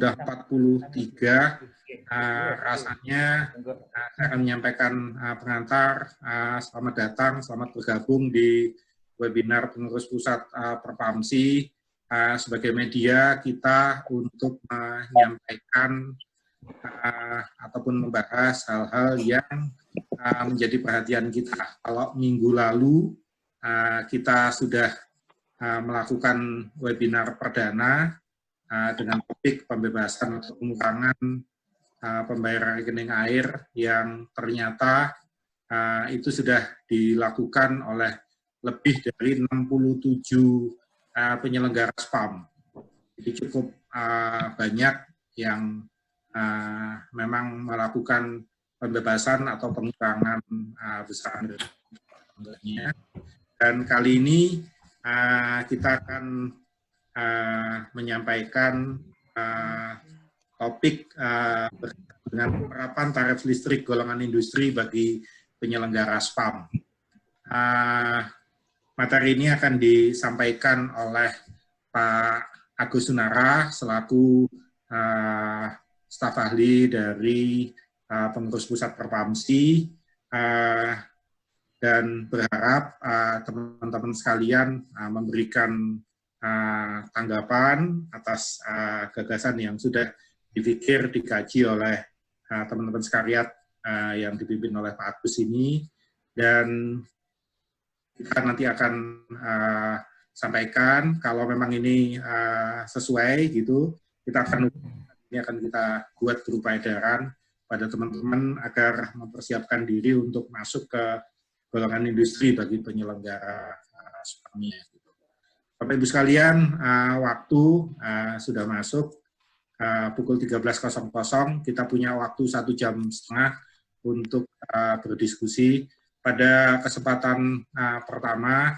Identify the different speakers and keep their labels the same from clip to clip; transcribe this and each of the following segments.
Speaker 1: sudah 43. Rasanya saya akan menyampaikan pengantar. Selamat datang, selamat bergabung di webinar pengurus pusat Perpamsi. Sebagai media kita untuk menyampaikan ataupun membahas hal-hal yang menjadi perhatian kita. Kalau minggu lalu kita sudah melakukan webinar perdana dengan topik pembebasan atau pengurangan pembayaran rekening air yang ternyata itu sudah dilakukan oleh lebih dari 67 penyelenggara spam. Jadi cukup banyak yang memang melakukan pembebasan atau pengurangan besar. Dan kali ini kita akan menyampaikan topik dengan penerapan tarif listrik golongan industri bagi penyelenggara spam. Materi ini akan disampaikan oleh Pak Agus Sunara selaku staf ahli dari pengurus pusat Perpamsi, dan berharap teman-teman sekalian memberikan tanggapan atas gagasan yang sudah dipikir, dikaji oleh teman-teman sekalian yang dipimpin oleh Pak Agus ini, dan kita nanti akan sampaikan kalau memang ini sesuai gitu, ini akan kita buat berupa edaran pada teman-teman agar mempersiapkan diri untuk masuk ke golongan industri bagi penyelenggara spamnya. Bapak Ibu sekalian, waktu sudah masuk pukul 13.00, kita punya waktu 1,5 jam untuk berdiskusi. Pada kesempatan pertama,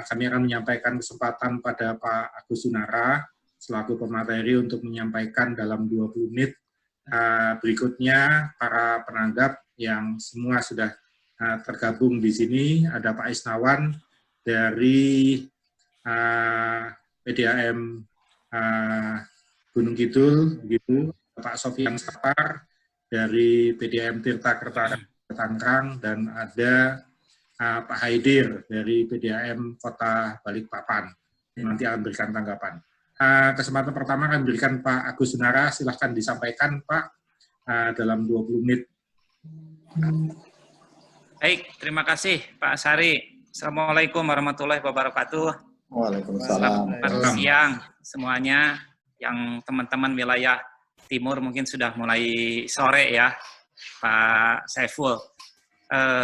Speaker 1: kami akan menyampaikan kesempatan pada Pak Agus Sunara selaku pemateri untuk menyampaikan dalam 20 menit. Berikutnya, para penanggap yang semua sudah tergabung di sini, ada Pak Isnawan dari PDAM Gunung Kidul, gitu, Pak Sofian Sapar dari PDAM Tirta Kerta Tangerang, dan ada Pak Haidir dari PDAM Kota Balikpapan. Nanti akan berikan tanggapan. Kesempatan pertama akan berikan Pak Agus Sunara, silahkan disampaikan Pak dalam 20 menit.
Speaker 2: Baik, terima kasih Pak Sari. Assalamualaikum warahmatullahi wabarakatuh.
Speaker 3: Waalaikumsalam.
Speaker 2: Selamat siang semuanya. Yang teman-teman wilayah timur mungkin sudah mulai sore ya, Pak Saiful.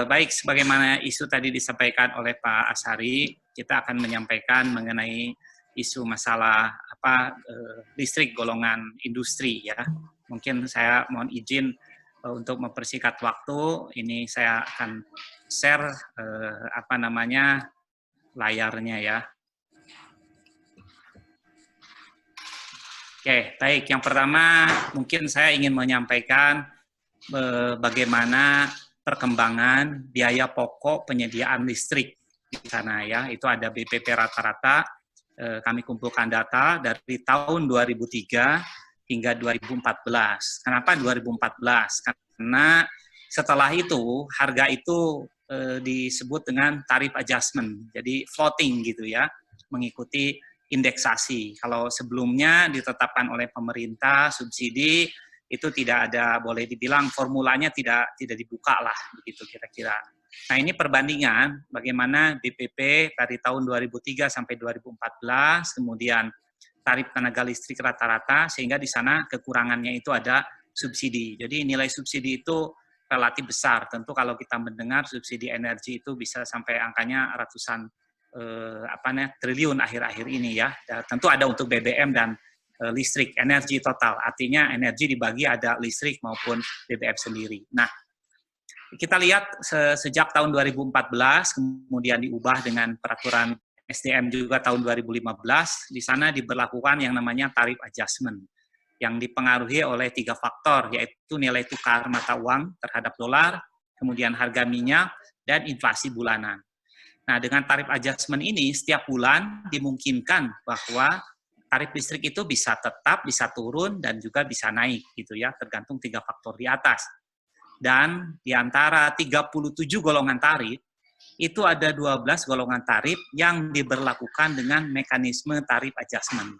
Speaker 2: Baik, sebagaimana isu tadi disampaikan oleh Pak Ashari, kita akan menyampaikan mengenai isu masalah listrik golongan industri ya. Mungkin saya mohon izin untuk mempersingkat waktu. Ini saya akan share layarnya ya. Oke, baik. Yang pertama mungkin saya ingin menyampaikan bagaimana perkembangan biaya pokok penyediaan listrik di sana ya. Itu ada BPP rata-rata. Kami kumpulkan data dari tahun 2003 hingga 2014. Kenapa 2014? Karena setelah itu harga itu disebut dengan tarif adjustment. Jadi floating gitu ya, mengikuti indeksasi. Kalau sebelumnya ditetapkan oleh pemerintah subsidi, itu tidak ada, boleh dibilang formulanya tidak dibuka lah, begitu kira-kira. Nah ini perbandingan bagaimana BPP dari tahun 2003 sampai 2014, kemudian tarif tenaga listrik rata-rata, sehingga di sana kekurangannya itu ada subsidi. Jadi nilai subsidi itu relatif besar. Tentu kalau kita mendengar subsidi energi itu bisa sampai angkanya ratusan triliun akhir-akhir ini ya. Tentu ada untuk BBM dan listrik, energi total. Artinya energi dibagi ada listrik maupun BBM sendiri. Nah, kita lihat sejak tahun 2014, kemudian diubah dengan peraturan SDM juga tahun 2015, di sana diberlakukan yang namanya tarif adjustment, yang dipengaruhi oleh 3 faktor, yaitu nilai tukar mata uang terhadap dolar, kemudian harga minyak, dan inflasi bulanan. Nah, dengan tarif adjustment ini, setiap bulan dimungkinkan bahwa tarif listrik itu bisa tetap, bisa turun, dan juga bisa naik gitu ya, tergantung 3 faktor di atas. Dan di antara 37 golongan tarif, itu ada 12 golongan tarif yang diberlakukan dengan mekanisme tarif adjustment.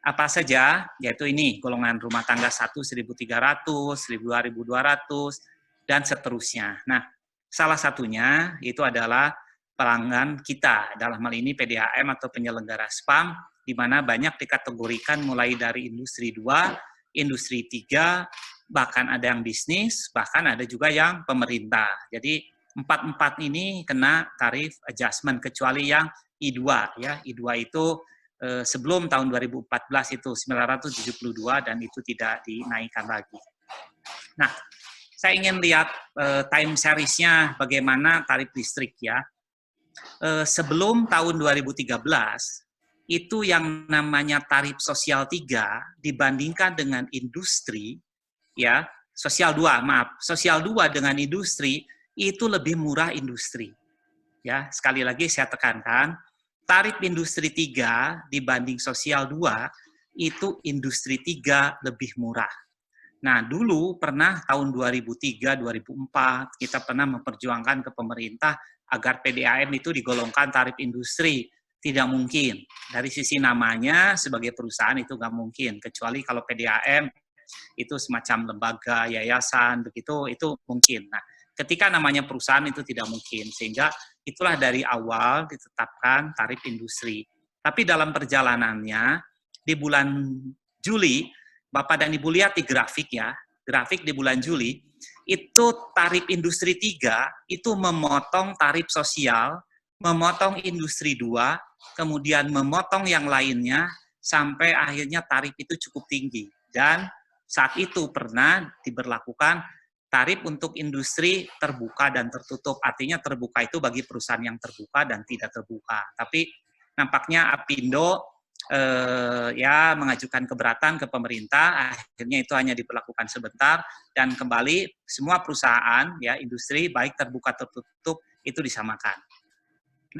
Speaker 2: Apa saja? Yaitu ini, golongan rumah tangga 1 1.300, 2.200, dan seterusnya. Nah, salah satunya itu adalah pelanggan kita, dalam hal ini PDAM atau penyelenggara spam, di mana banyak dikategorikan mulai dari industri 2, industri 3, bahkan ada yang bisnis, bahkan ada juga yang pemerintah. Jadi 4 ini kena tarif adjustment, kecuali yang I2 ya. I2 itu sebelum tahun 2014 itu 972 dan itu tidak dinaikkan lagi. Nah, saya ingin lihat time series-nya bagaimana tarif listrik ya. Sebelum tahun 2013 itu yang namanya tarif sosial 3 dibandingkan dengan industri ya, sosial 2 dengan industri itu lebih murah industri. Ya, sekali lagi saya tekankan, tarif industri 3 dibanding sosial 2 itu industri 3 lebih murah. Nah, dulu pernah tahun 2003, 2004 kita pernah memperjuangkan ke pemerintah agar PDAM itu digolongkan tarif industri. Tidak mungkin. Dari sisi namanya sebagai perusahaan itu nggak mungkin. Kecuali kalau PDAM itu semacam lembaga, yayasan, begitu, itu mungkin. Nah, ketika namanya perusahaan itu tidak mungkin. Sehingga itulah dari awal ditetapkan tarif industri. Tapi dalam perjalanannya, di bulan Juli, Bapak dan Ibu lihat di grafik ya, grafik di bulan Juli, itu tarif industri 3 itu memotong tarif sosial, memotong industri 2, kemudian memotong yang lainnya, sampai akhirnya tarif itu cukup tinggi. Dan saat itu pernah diberlakukan tarif untuk industri terbuka dan tertutup, artinya terbuka itu bagi perusahaan yang terbuka dan tidak terbuka. Tapi nampaknya Apindo ya mengajukan keberatan ke pemerintah, akhirnya itu hanya diberlakukan sebentar dan kembali semua perusahaan ya industri baik terbuka tertutup itu disamakan.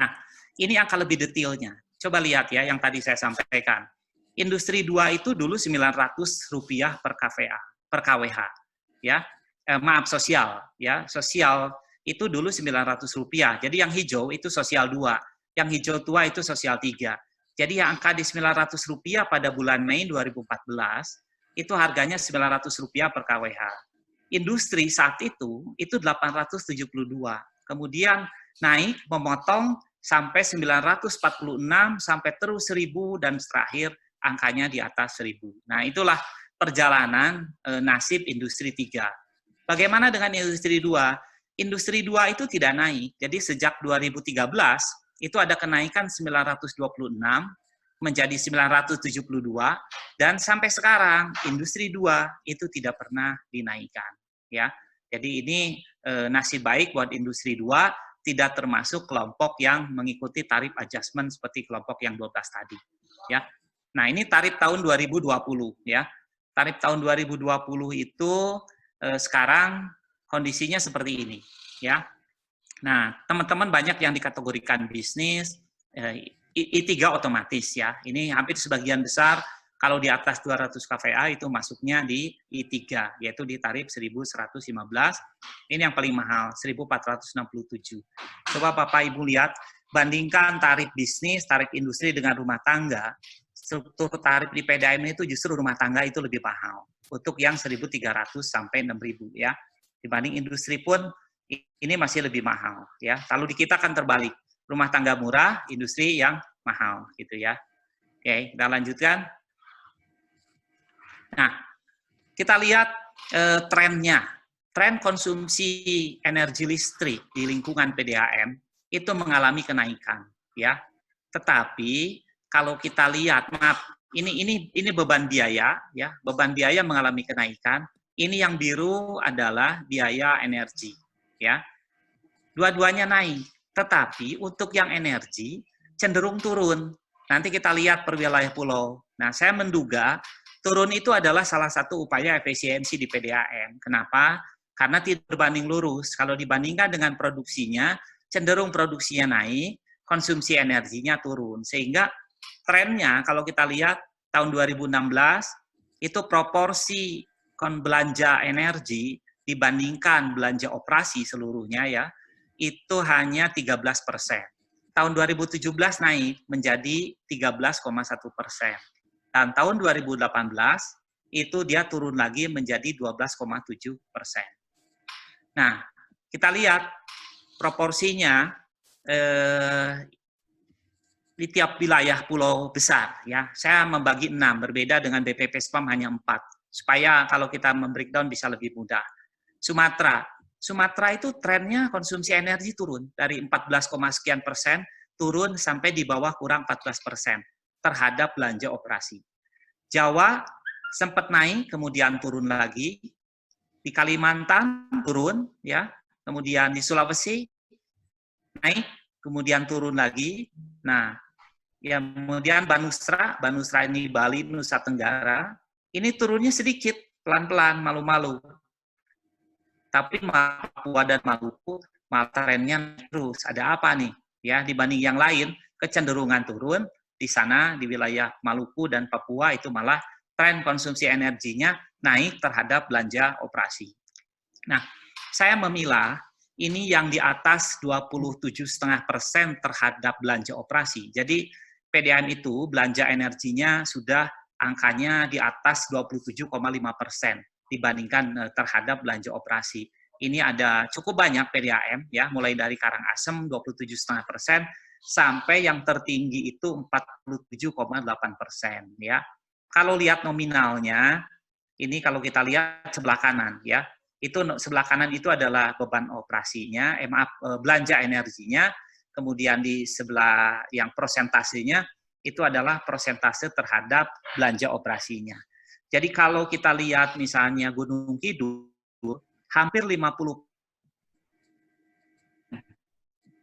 Speaker 2: Nah, ini angka lebih detailnya. Coba lihat ya yang tadi saya sampaikan. Industri 2 itu dulu Rp900 per KVA, per KWH ya. Maaf, sosial ya. Sosial itu dulu Rp900. Jadi yang hijau itu sosial 2, yang hijau tua itu sosial 3. Jadi yang angka di Rp900 pada bulan Mei 2014, itu harganya Rp900 per KWH. Industri saat itu 872. Kemudian naik, memotong sampai 946, sampai terus 1000, dan terakhir angkanya di atas 1000. Nah, itulah perjalanan nasib industri 3. Bagaimana dengan industri 2? Industri 2 itu tidak naik. Jadi sejak 2013, itu ada kenaikan 926 menjadi 972 dan sampai sekarang industri 2 itu tidak pernah dinaikkan ya. Jadi ini nasib baik buat industri 2, tidak termasuk kelompok yang mengikuti tarif adjustment seperti kelompok yang 12 tadi ya. Nah, ini tarif tahun 2020 ya. Tarif tahun 2020 itu sekarang kondisinya seperti ini ya. Nah, teman-teman banyak yang dikategorikan bisnis, I3 otomatis ya. Ini hampir sebagian besar kalau di atas 200 kVA itu masuknya di I3, yaitu di tarif 1.115. Ini yang paling mahal, 1.467. Coba Bapak Ibu lihat, bandingkan tarif bisnis, tarif industri dengan rumah tangga, struktur tarif di PDAM itu justru rumah tangga itu lebih mahal. Untuk yang 1.300 sampai 6.000 ya. Dibanding industri pun ini masih lebih mahal ya. Kalau di kita kan terbalik, rumah tangga murah, industri yang mahal gitu ya. Oke, kita lanjutkan. Nah, kita lihat trennya. Tren konsumsi energi listrik di lingkungan PDAM itu mengalami kenaikan ya. Tetapi kalau kita lihat, maaf, ini beban biaya ya, beban biaya mengalami kenaikan. Ini yang biru adalah biaya energi. Ya, dua-duanya naik, tetapi untuk yang energi cenderung turun. Nanti kita lihat per wilayah pulau. Nah, saya menduga turun itu adalah salah satu upaya efisiensi di PDAM. Kenapa? Karena tidak berbanding lurus. Kalau dibandingkan dengan produksinya, cenderung produksinya naik, konsumsi energinya turun. Sehingga trennya kalau kita lihat tahun 2016 itu proporsi belanja energi dibandingkan belanja operasi seluruhnya ya, itu hanya 13%. Tahun 2017 naik menjadi 13,1%. Dan tahun 2018 itu dia turun lagi menjadi 12,7%. Nah, kita lihat proporsinya di tiap wilayah pulau besar ya. Saya membagi 6, berbeda dengan BPP Spam hanya 4, supaya kalau kita membreakdown bisa lebih mudah. Sumatera itu trennya konsumsi energi turun dari 14, sekian persen turun sampai di bawah kurang 14% terhadap belanja operasi. Jawa sempat naik kemudian turun lagi, di Kalimantan turun ya, kemudian di Sulawesi naik kemudian turun lagi. Nah, ya kemudian Banusra ini Bali, Nusa Tenggara, ini turunnya sedikit, pelan-pelan, malu-malu. Tapi Papua dan Maluku malah trennya terus. Ada apa nih? Ya, dibanding yang lain, kecenderungan turun. Di sana, di wilayah Maluku dan Papua, itu malah tren konsumsi energinya naik terhadap belanja operasi. Nah, saya memilah ini yang di atas 27,5% terhadap belanja operasi. Jadi, PDAM itu belanja energinya sudah angkanya di atas 27,5% dibandingkan terhadap belanja operasi. Ini ada cukup banyak PDAM, ya, mulai dari Karangasem 27,5% sampai yang tertinggi itu 47,8%. Ya. Kalau lihat nominalnya, ini kalau kita lihat sebelah kanan, ya, itu sebelah kanan itu adalah beban operasinya, belanja energinya, kemudian di sebelah yang persentasenya itu adalah persentase terhadap belanja operasinya. Jadi kalau kita lihat misalnya Gunung Kidul, hampir 50%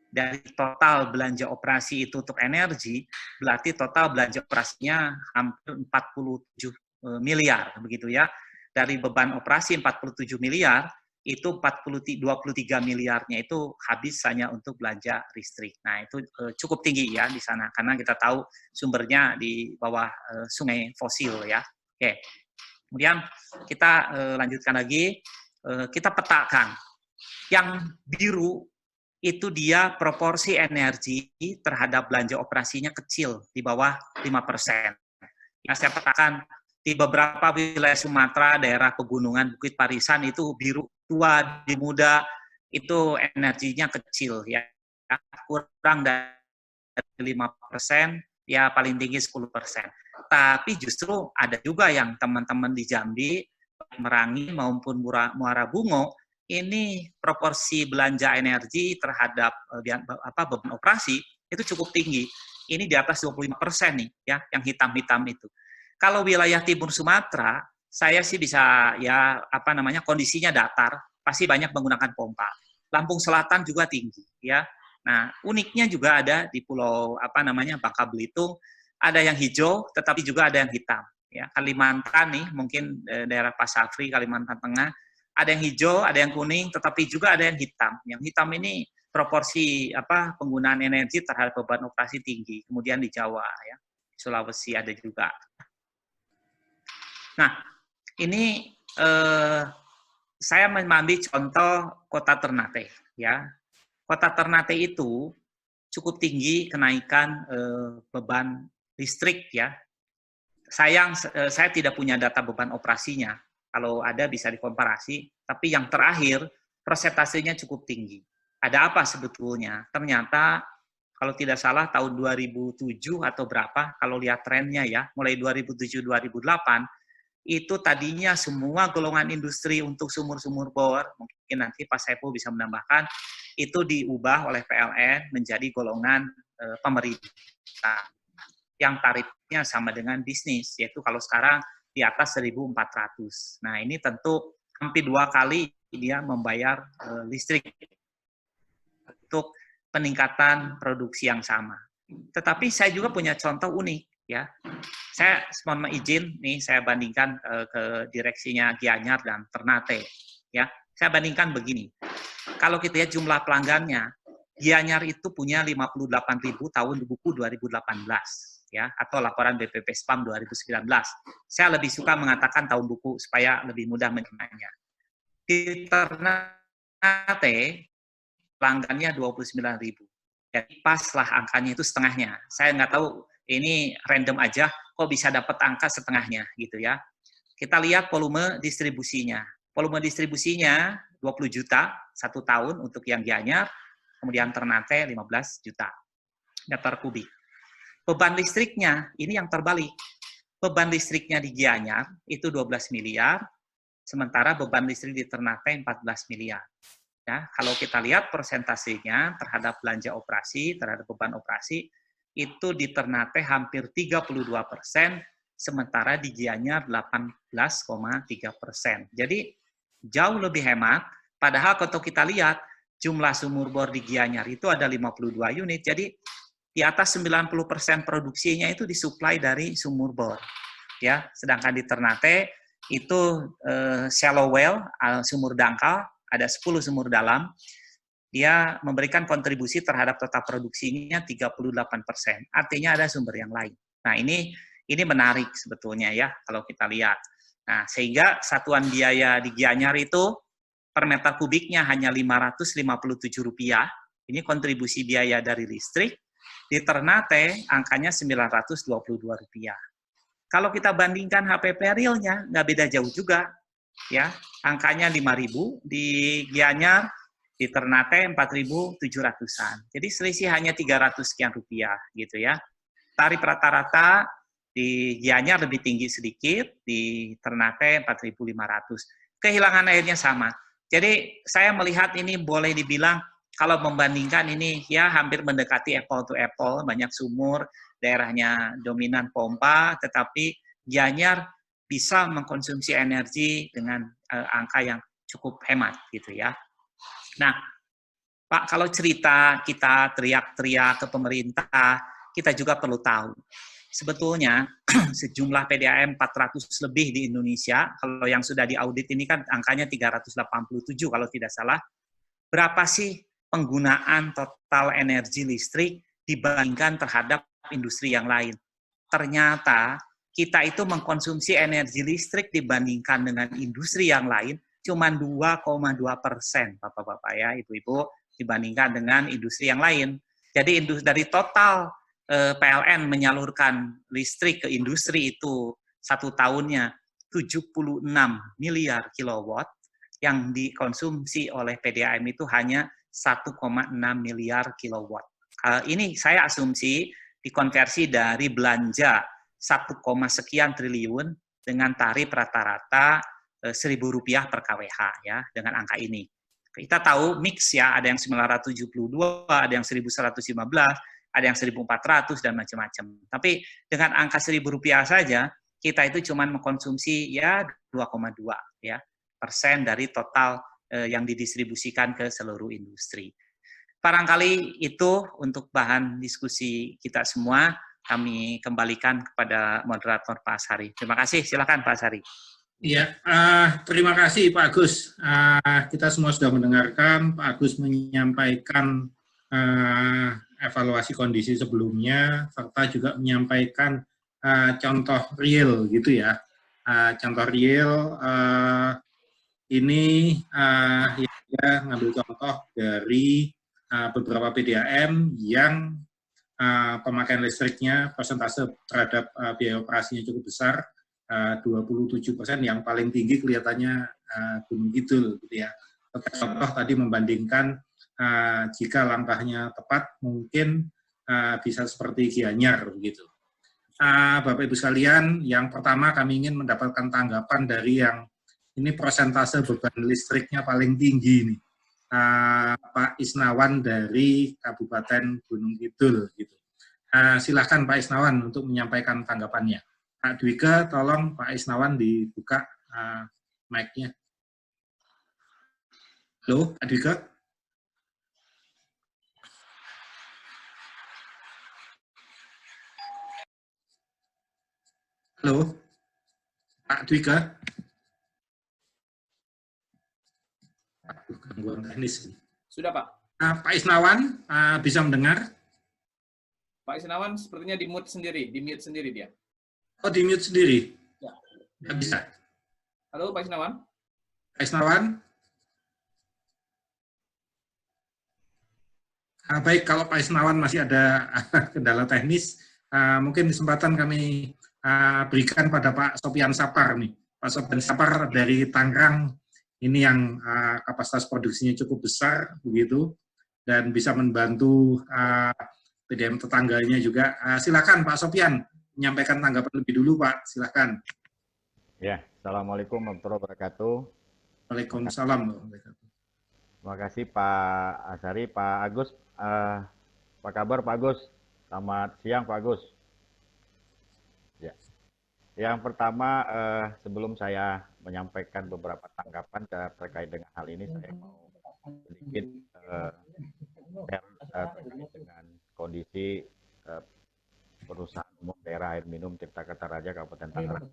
Speaker 2: dari total belanja operasi itu untuk energi, berarti total belanja operasinya hampir 47 miliar, begitu ya. Dari beban operasi 47 miliar, itu 23 miliarnya itu habis hanya untuk belanja listrik. Nah, itu cukup tinggi ya di sana, karena kita tahu sumbernya di bawah sungai fosil ya. Oke. Kemudian kita lanjutkan lagi, kita petakan. Yang biru itu dia proporsi energi terhadap belanja operasinya kecil, di bawah 5%. Yang saya petakan di beberapa wilayah Sumatera, daerah pegunungan, Bukit Barisan itu biru, tua, di muda, itu energinya kecil, ya, kurang dari 5%, ya paling tinggi 10%. Tapi justru ada juga yang teman-teman di Jambi, Merangi maupun Muara Bungo, ini proporsi belanja energi terhadap beban operasi itu cukup tinggi. Ini di atas 25% nih, ya, yang hitam-hitam itu. Kalau wilayah timur Sumatera, saya sih bisa ya kondisinya datar, pasti banyak menggunakan pompa. Lampung Selatan juga tinggi, ya. Nah, uniknya juga ada di pulau Bangka Belitung, ada yang hijau, tetapi juga ada yang hitam. Ya, Kalimantan nih, mungkin daerah Pasafri, Kalimantan Tengah, ada yang hijau, ada yang kuning, tetapi juga ada yang hitam. Yang hitam ini proporsi penggunaan energi terhadap beban operasi tinggi. Kemudian di Jawa, ya, Sulawesi ada juga. Nah, ini saya mengambil contoh Kota Ternate, ya. Kota Ternate itu cukup tinggi kenaikan beban listrik, ya. Sayang, saya tidak punya data beban operasinya. Kalau ada bisa dikomparasi, tapi yang terakhir persentasenya cukup tinggi. Ada apa sebetulnya? Ternyata kalau tidak salah tahun 2007 atau berapa, kalau lihat trennya ya, mulai 2007-2008, itu tadinya semua golongan industri untuk sumur-sumur bor, mungkin nanti Pak Saiful bisa menambahkan, itu diubah oleh PLN menjadi golongan pemerintah yang tarifnya sama dengan bisnis, yaitu kalau sekarang di atas 1.400. Nah, ini tentu hampir 2 kali dia membayar listrik untuk peningkatan produksi yang sama. Tetapi saya juga punya contoh unik, ya. Saya mohon izin nih, saya bandingkan ke direksinya Gianyar dan Ternate, ya. Saya bandingkan begini. Kalau kita lihat jumlah pelanggannya, Gianyar itu punya 58.000 tahun buku 2018. ya, atau laporan BPP SPAM 2019. Saya lebih suka mengatakan tahun buku supaya lebih mudah mencernanya. Di Ternate pelanggannya 29.000. Jadi pas lah angkanya itu setengahnya. Saya nggak tahu, ini random aja, kok bisa dapat angka setengahnya gitu ya. Kita lihat volume distribusinya. Volume distribusinya 20 juta satu tahun untuk yang Gianyar, kemudian Ternate 15 juta meter kubik. Beban listriknya, ini yang terbalik. Beban listriknya di Gianyar itu 12 miliar, sementara beban listrik di Ternate 14 miliar. Ya, kalau kita lihat persentasenya terhadap belanja operasi, terhadap beban operasi, itu di Ternate hampir 32%, sementara di Gianyar 18,3%. Jadi jauh lebih hemat, padahal kalau kita lihat jumlah sumur bor di Gianyar itu ada 52 unit, jadi di atas 90% produksinya itu disuplai dari sumur bor. Ya, sedangkan di Ternate itu shallow well, sumur dangkal, ada 10 sumur dalam, dia memberikan kontribusi terhadap total produksinya 38%. Artinya ada sumber yang lain. Nah, ini menarik sebetulnya ya kalau kita lihat. Nah, sehingga satuan biaya di Gianyar itu per meter kubiknya hanya Rp557. Ini kontribusi biaya dari listrik. Di Ternate angkanya Rp922. Kalau kita bandingkan HPP realnya, nggak beda jauh juga. Ya, angkanya 5.000, di Gianyar, di Ternate 4.700-an. Jadi selisih hanya 300 sekian rupiah gitu ya. Tarif rata-rata di Gianyar lebih tinggi sedikit, di Ternate 4.500. Kehilangan airnya sama. Jadi saya melihat ini boleh dibilang kalau membandingkan ini ya hampir mendekati apple to apple, banyak sumur, daerahnya dominan pompa, tetapi Gianyar bisa mengkonsumsi energi dengan angka yang cukup hemat gitu ya. Nah, Pak, kalau cerita kita teriak-teriak ke pemerintah, kita juga perlu tahu. Sebetulnya sejumlah PDAM 400 lebih di Indonesia, kalau yang sudah diaudit ini kan angkanya 387 kalau tidak salah. Berapa sih penggunaan total energi listrik dibandingkan terhadap industri yang lain? Ternyata kita itu mengkonsumsi energi listrik dibandingkan dengan industri yang lain cuma 2,2%, Bapak-Bapak ya, Ibu-Ibu, dibandingkan dengan industri yang lain. Jadi dari total PLN menyalurkan listrik ke industri itu satu tahunnya 76 miliar kilowatt, yang dikonsumsi oleh PDAM itu hanya 1,6 miliar kilowatt. Ini saya asumsi dikonversi dari belanja 1, sekian triliun dengan tarif rata-rata Rp1.000 per kWh ya dengan angka ini. Kita tahu mix ya, ada yang 972, ada yang 1.115, ada yang 1.400 dan macam-macam. Tapi dengan angka Rp1.000 saja kita itu cuma mengkonsumsi ya 2,2 ya persen dari total yang didistribusikan ke seluruh industri. Barangkali itu untuk bahan diskusi kita semua. Kami kembalikan kepada moderator Pak Ashari. Terima kasih, silakan Pak Ashari.
Speaker 1: Iya, terima kasih Pak Agus. Kita semua sudah mendengarkan Pak Agus menyampaikan evaluasi kondisi sebelumnya, serta juga menyampaikan contoh real gitu ya. Contoh real ini ya ngambil contoh dari beberapa PDAM yang pemakaian listriknya persentase terhadap biaya operasinya cukup besar, 27%, yang paling tinggi kelihatannya Gunung Kidul gitu ya. Contoh tadi membandingkan jika langkahnya tepat mungkin bisa seperti Gianyar begitu. Bapak Ibu sekalian, yang pertama kami ingin mendapatkan tanggapan dari yang ini persentase beban listriknya paling tinggi nih. Pak Isnawan dari Kabupaten Gunung Kidul gitu. Silakan Pak Isnawan untuk menyampaikan tanggapannya. Pak Dwika, tolong Pak Isnawan dibuka mic-nya. Halo, Pak Dwika? Halo, Pak Dwika? Gangguan teknis.
Speaker 4: Sudah, Pak.
Speaker 1: Pak Isnawan bisa mendengar?
Speaker 4: Pak Isnawan sepertinya di-mute sendiri dia.
Speaker 1: Oh, di-mute sendiri?
Speaker 4: Ya.
Speaker 1: Nggak bisa.
Speaker 4: Halo Pak Isnawan?
Speaker 1: Pak Isnawan? Baik, kalau Pak Isnawan masih ada kendala teknis, mungkin kesempatan kami berikan pada Pak Sopian Sapar nih. Pak Sopian Sapar dari Tangerang, ini yang kapasitas produksinya cukup besar, begitu, dan bisa membantu PDM tetangganya juga. Silakan Pak Sopian, menyampaikan tanggapan lebih dulu Pak, silakan.
Speaker 5: Ya, Assalamualaikum warahmatullahi wabarakatuh.
Speaker 1: Waalaikumsalam.
Speaker 5: Terima kasih Pak Asari, Pak Agus. Apa kabar Pak Agus? Selamat siang Pak Agus. Ya. Yang pertama, sebelum saya menyampaikan beberapa tanggapan terkait dengan hal ini, saya mau sedikit terkait dengan kondisi perusahaan umum daerah air minum Tirta Kertaraja Kabupaten Tangerang.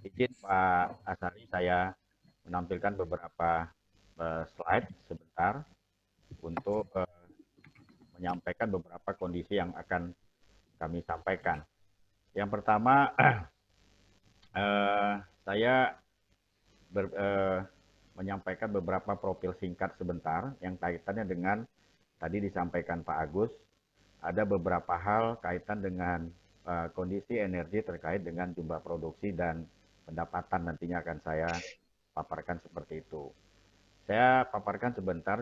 Speaker 5: Izin Pak Asari, saya menampilkan beberapa slide sebentar untuk menyampaikan beberapa kondisi yang akan kami sampaikan. Yang pertama, saya menyampaikan beberapa profil singkat sebentar yang kaitannya dengan tadi disampaikan Pak Agus. Ada beberapa hal kaitan dengan kondisi energi terkait dengan jumlah produksi dan pendapatan nantinya akan saya paparkan seperti itu. Saya paparkan sebentar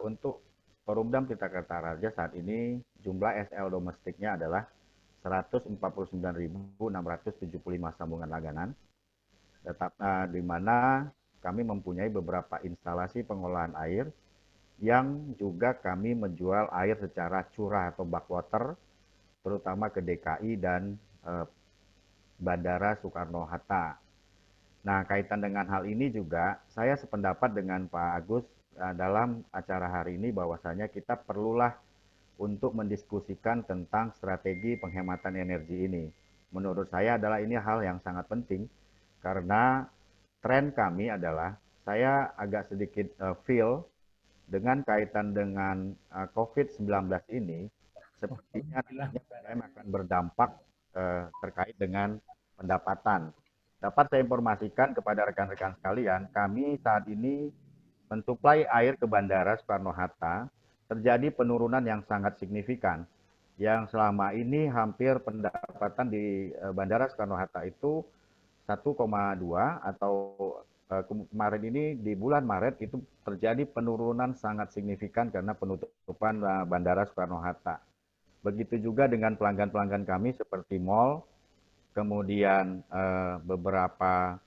Speaker 5: untuk Perumdam Tirta Kertaraja saat ini jumlah SL domestiknya adalah 149.675 sambungan langganan, di mana kami mempunyai beberapa instalasi pengolahan air yang juga kami menjual air secara curah atau backwater, terutama ke DKI dan Bandara Soekarno-Hatta. Nah, kaitan dengan hal ini juga, saya sependapat dengan Pak Agus dalam acara hari ini bahwasanya kita perlulah untuk mendiskusikan tentang strategi penghematan energi ini. Menurut saya adalah ini hal yang sangat penting, karena tren kami adalah, saya agak sedikit feel dengan kaitan dengan COVID-19 ini, sepertinya PDAM akan berdampak terkait dengan pendapatan. Dapat saya informasikan kepada rekan-rekan sekalian, kami saat ini mensuplai air ke Bandara Soekarno-Hatta, terjadi penurunan yang sangat signifikan. Yang selama ini hampir pendapatan di Bandara Soekarno-Hatta itu 1,2 atau kemarin ini di bulan Maret itu terjadi penurunan sangat signifikan karena penutupan Bandara Soekarno-Hatta. Begitu juga dengan pelanggan-pelanggan kami seperti mal, kemudian beberapa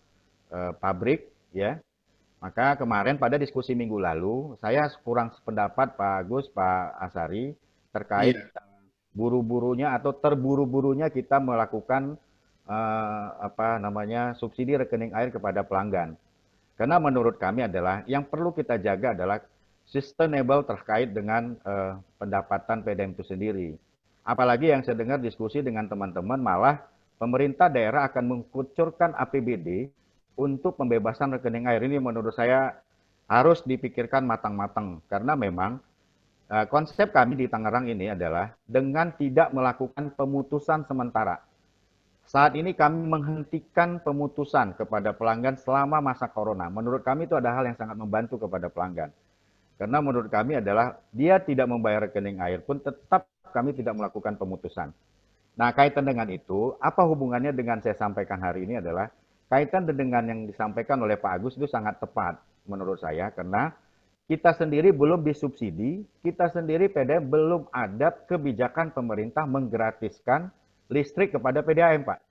Speaker 5: pabrik, ya. Maka kemarin pada diskusi minggu lalu, saya kurang sependapat Pak Agus, Pak Asari, terkait buru-burunya atau terburu-burunya kita melakukan subsidi rekening air kepada pelanggan. Karena menurut kami adalah yang perlu kita jaga adalah sustainable terkait dengan pendapatan PDAM itu sendiri. Apalagi yang saya dengar diskusi dengan teman-teman, malah pemerintah daerah akan mengucurkan APBD untuk pembebasan rekening air. Ini menurut saya harus dipikirkan matang-matang, karena memang konsep kami di Tangerang ini adalah dengan tidak melakukan pemutusan sementara. Saat ini kami menghentikan pemutusan kepada pelanggan selama masa corona. Menurut kami itu ada hal yang sangat membantu kepada pelanggan. Karena menurut kami adalah dia tidak membayar rekening air pun tetap kami tidak melakukan pemutusan. Nah, kaitan dengan itu, apa hubungannya dengan saya sampaikan hari ini adalah kaitan dengan yang disampaikan oleh Pak Agus itu sangat tepat menurut saya, karena kita sendiri belum disubsidi, kita sendiri PDAM belum ada kebijakan pemerintah menggratiskan listrik kepada PDAM, Pak.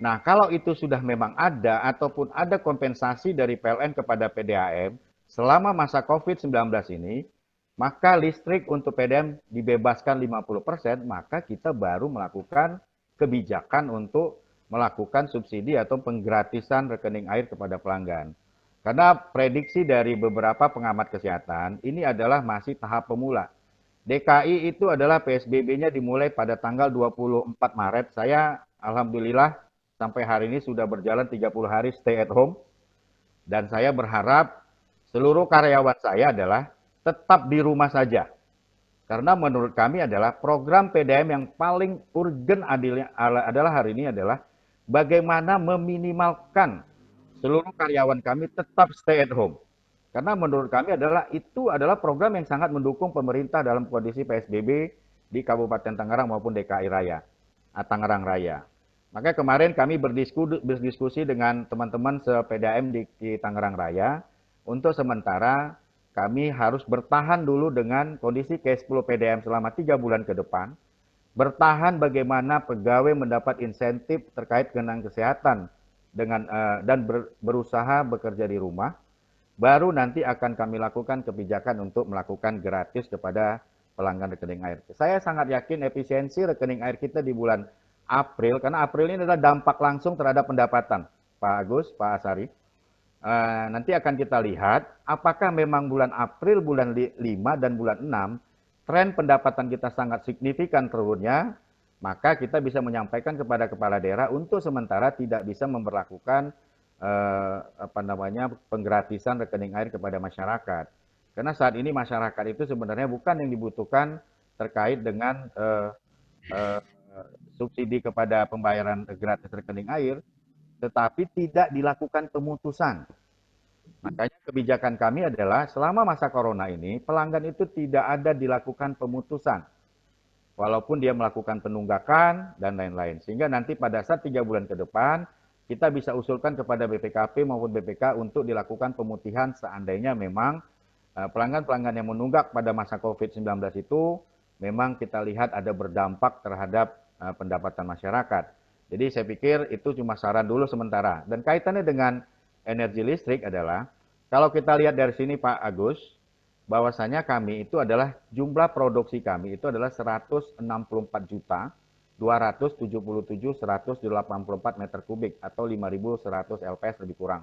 Speaker 5: Nah, kalau itu sudah memang ada ataupun ada kompensasi dari PLN kepada PDAM selama masa COVID-19 ini, maka listrik untuk PDAM dibebaskan 50%, maka kita baru melakukan kebijakan untuk melakukan subsidi atau penggratisan rekening air kepada pelanggan. Karena prediksi dari beberapa pengamat kesehatan, ini adalah masih tahap pemula. DKI itu adalah PSBB-nya dimulai pada tanggal 24 Maret. Saya alhamdulillah sampai hari ini sudah berjalan 30 hari stay at home. Dan saya berharap seluruh karyawan saya adalah tetap di rumah saja. Karena menurut kami adalah program PDM yang paling urgen adalah hari ini adalah bagaimana meminimalkan seluruh karyawan kami tetap stay at home. Karena menurut kami itu adalah program yang sangat mendukung pemerintah dalam kondisi PSBB di Kabupaten Tangerang maupun DKI Raya, Tangerang Raya. Makanya kemarin kami berdiskusi dengan teman-teman se-PDAM di Tangerang Raya, untuk sementara kami harus bertahan dulu dengan kondisi cash flow PDAM selama 3 bulan ke depan, bertahan bagaimana pegawai mendapat insentif terkait dengan kesehatan dan berusaha bekerja di rumah, baru nanti akan kami lakukan kebijakan untuk melakukan gratis kepada pelanggan rekening air. Saya sangat yakin efisiensi rekening air kita di bulan April, karena April ini adalah dampak langsung terhadap pendapatan, Pak Agus, Pak Asari. Nanti akan kita lihat apakah memang bulan April, bulan 5 dan bulan 6 tren pendapatan kita sangat signifikan turunnya, maka kita bisa menyampaikan kepada kepala daerah untuk sementara tidak bisa memberlakukan penggratisan rekening air kepada masyarakat. Karena saat ini masyarakat itu sebenarnya bukan yang dibutuhkan terkait dengan subsidi kepada pembayaran gratis rekening air, tetapi tidak dilakukan pemutusan. Makanya kebijakan kami adalah selama masa corona ini, pelanggan itu tidak ada dilakukan pemutusan. Walaupun dia melakukan penunggakan dan lain-lain. Sehingga nanti pada saat 3 bulan ke depan, kita bisa usulkan kepada BPKP maupun BPK untuk dilakukan pemutihan seandainya memang pelanggan-pelanggan yang menunggak pada masa COVID-19 itu memang kita lihat ada berdampak terhadap pendapatan masyarakat. Jadi saya pikir itu cuma saran dulu sementara. Dan kaitannya dengan energi listrik adalah, kalau kita lihat dari sini Pak Agus, bahwasanya kami itu adalah jumlah produksi kami itu adalah 164.277.184 meter kubik atau 5.100 LPS lebih kurang.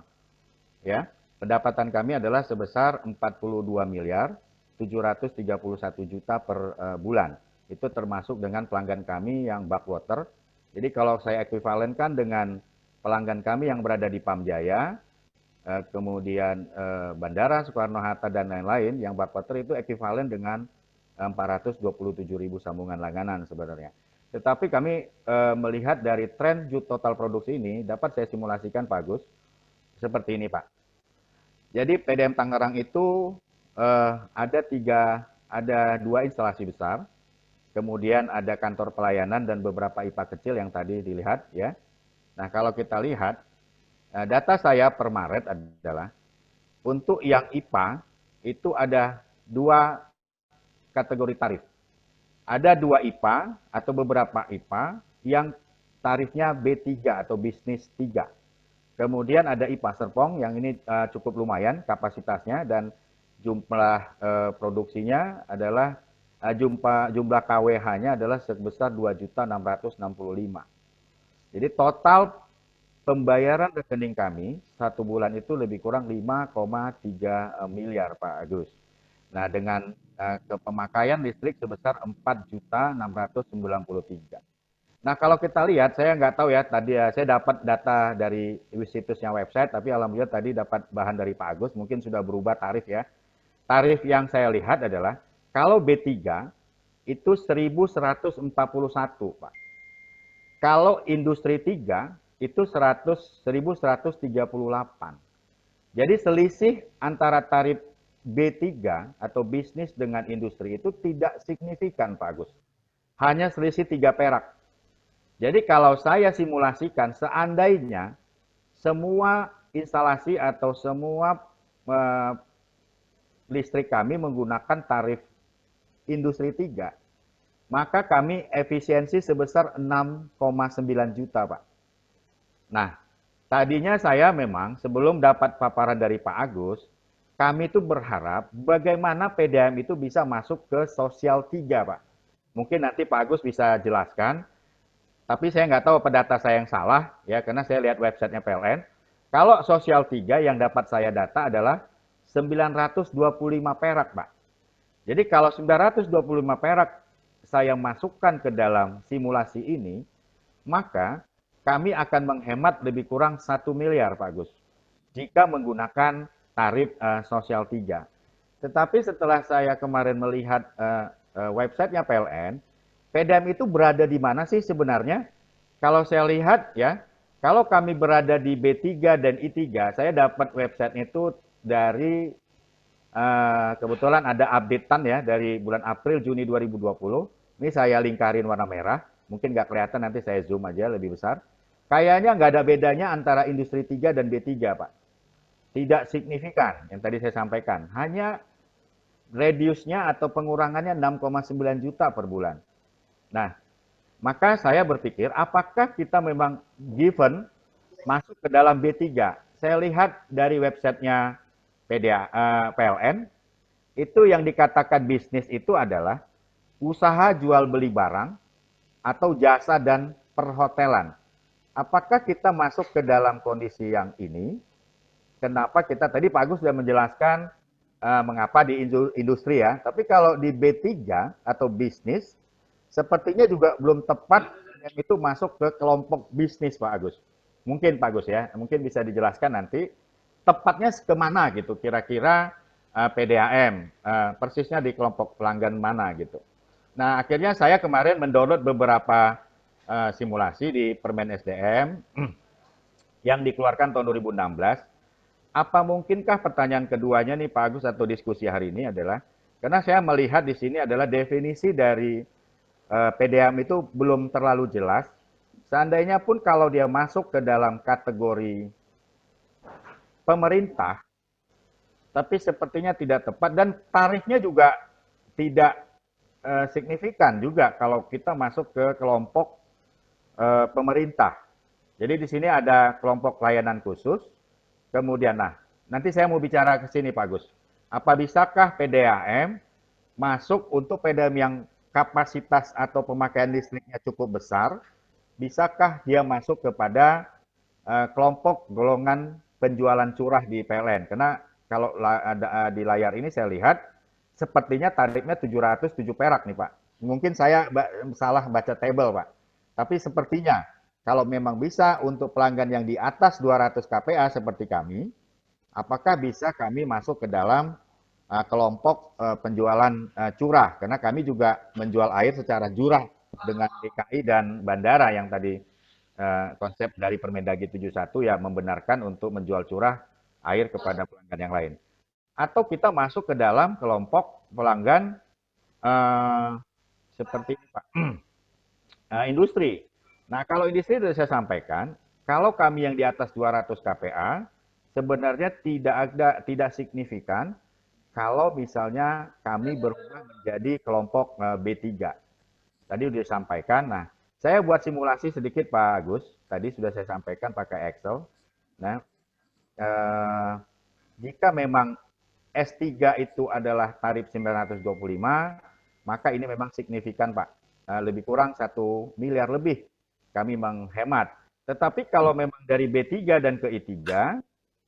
Speaker 5: Ya, pendapatan kami adalah sebesar 42.731 juta per bulan. Itu termasuk dengan pelanggan kami yang backwater. Jadi kalau saya ekuivalenkan dengan pelanggan kami yang berada di Pamjaya, kemudian Bandara Soekarno-Hatta dan lain-lain, yang backwater itu ekuivalen dengan 427.000 sambungan langganan sebenarnya. Tetapi kami melihat dari tren total produksi ini, dapat saya simulasikan Pak Agus, seperti ini Pak. Jadi PDM Tangerang itu ada 2 instalasi besar, kemudian ada kantor pelayanan dan beberapa IPA kecil yang tadi dilihat ya. Nah kalau kita lihat, data saya per Maret adalah, untuk yang IPA itu ada 2 kategori tarif. Ada 2 IPA atau beberapa IPA yang tarifnya B3 atau bisnis 3. Kemudian ada IPA Serpong yang ini cukup lumayan kapasitasnya dan jumlah produksinya adalah jumlah KWH-nya adalah sebesar 2.665. Jadi total pembayaran rekening kami 1 bulan itu lebih kurang 5,3 miliar Pak Agus. Nah dengan pemakaian listrik sebesar 4.693. Nah kalau kita lihat, saya nggak tahu ya, tadi saya dapat data dari situsnya website, tapi alhamdulillah tadi dapat bahan dari Pak Agus, mungkin sudah berubah tarif ya. Tarif yang saya lihat adalah, kalau B3 itu 1.141 Pak. Kalau industri 3 itu 1.138. Jadi selisih antara tarif B3 atau bisnis dengan industri itu tidak signifikan Pak Agus. Hanya selisih 3 perak. Jadi kalau saya simulasikan, seandainya semua instalasi atau semua listrik kami menggunakan tarif industri 3, maka kami efisiensi sebesar 6,9 juta Pak. Nah, tadinya saya memang sebelum dapat paparan dari Pak Agus, kami itu berharap bagaimana PDAM itu bisa masuk ke sosial 3 Pak. Mungkin nanti Pak Agus bisa jelaskan. Tapi saya nggak tahu apa data saya yang salah, ya, karena saya lihat websitenya PLN. Kalau sosial 3 yang dapat saya data adalah 925 perak, Pak. Jadi kalau 925 perak saya masukkan ke dalam simulasi ini, maka kami akan menghemat lebih kurang 1 miliar, Pak Gus, jika menggunakan tarif sosial 3. Tetapi setelah saya kemarin melihat websitenya PLN, PDAM itu berada di mana sih sebenarnya? Kalau saya lihat ya, kalau kami berada di B3 dan I3, saya dapat websitenya itu dari kebetulan ada updatean ya dari bulan April Juni 2020. Ini saya lingkarin warna merah, mungkin nggak kelihatan, nanti saya zoom aja lebih besar. Kayaknya nggak ada bedanya antara industri 3 dan B3, Pak. Tidak signifikan yang tadi saya sampaikan. Hanya radiusnya atau pengurangannya 6,9 juta per bulan. Nah, maka saya berpikir apakah kita memang given masuk ke dalam B3. Saya lihat dari websitenya PLN, itu yang dikatakan bisnis itu adalah usaha jual beli barang atau jasa dan perhotelan. Apakah kita masuk ke dalam kondisi yang ini? Kenapa kita, tadi Pak Agus sudah menjelaskan mengapa di industri ya, tapi kalau di B3 atau bisnis, sepertinya juga belum tepat yang itu masuk ke kelompok bisnis Pak Agus. Mungkin Pak Agus ya, mungkin bisa dijelaskan nanti tepatnya kemana gitu, kira-kira PDAM, persisnya di kelompok pelanggan mana gitu. Nah akhirnya saya kemarin mendownload beberapa simulasi di Permen SDM yang dikeluarkan tahun 2016. Apa mungkinkah, pertanyaan keduanya nih Pak Agus atau diskusi hari ini adalah, karena saya melihat di sini adalah definisi dari PDAM itu belum terlalu jelas. Seandainya pun kalau dia masuk ke dalam kategori pemerintah, tapi sepertinya tidak tepat dan tarifnya juga tidak signifikan juga kalau kita masuk ke kelompok pemerintah. Jadi di sini ada kelompok layanan khusus, kemudian nanti saya mau bicara ke sini Pak Gus. Apa bisakah PDAM masuk untuk PDAM yang kapasitas atau pemakaian listriknya cukup besar, bisakah dia masuk kepada kelompok golongan penjualan curah di PLN? Karena kalau ada di layar ini saya lihat sepertinya tarifnya 707 perak nih Pak. Mungkin saya salah baca table Pak. Tapi sepertinya kalau memang bisa untuk pelanggan yang di atas 200 kPa seperti kami, apakah bisa kami masuk ke dalam kelompok penjualan curah? Karena kami juga menjual air secara jurah dengan DKI dan bandara yang tadi konsep dari Permendagri 71 ya membenarkan untuk menjual curah air kepada pelanggan yang lain. Atau kita masuk ke dalam kelompok pelanggan seperti ini Pak, industri. Nah kalau industri sudah saya sampaikan, kalau kami yang di atas 200 kPa sebenarnya tidak signifikan kalau misalnya kami berubah menjadi kelompok B3. Tadi sudah disampaikan. Nah, saya buat simulasi sedikit Pak Agus. Tadi sudah saya sampaikan pakai Excel. Nah, jika memang S3 itu adalah tarif 925, maka ini memang signifikan Pak. Lebih kurang 1 miliar lebih kami menghemat. Tetapi kalau memang dari B3 dan ke I3,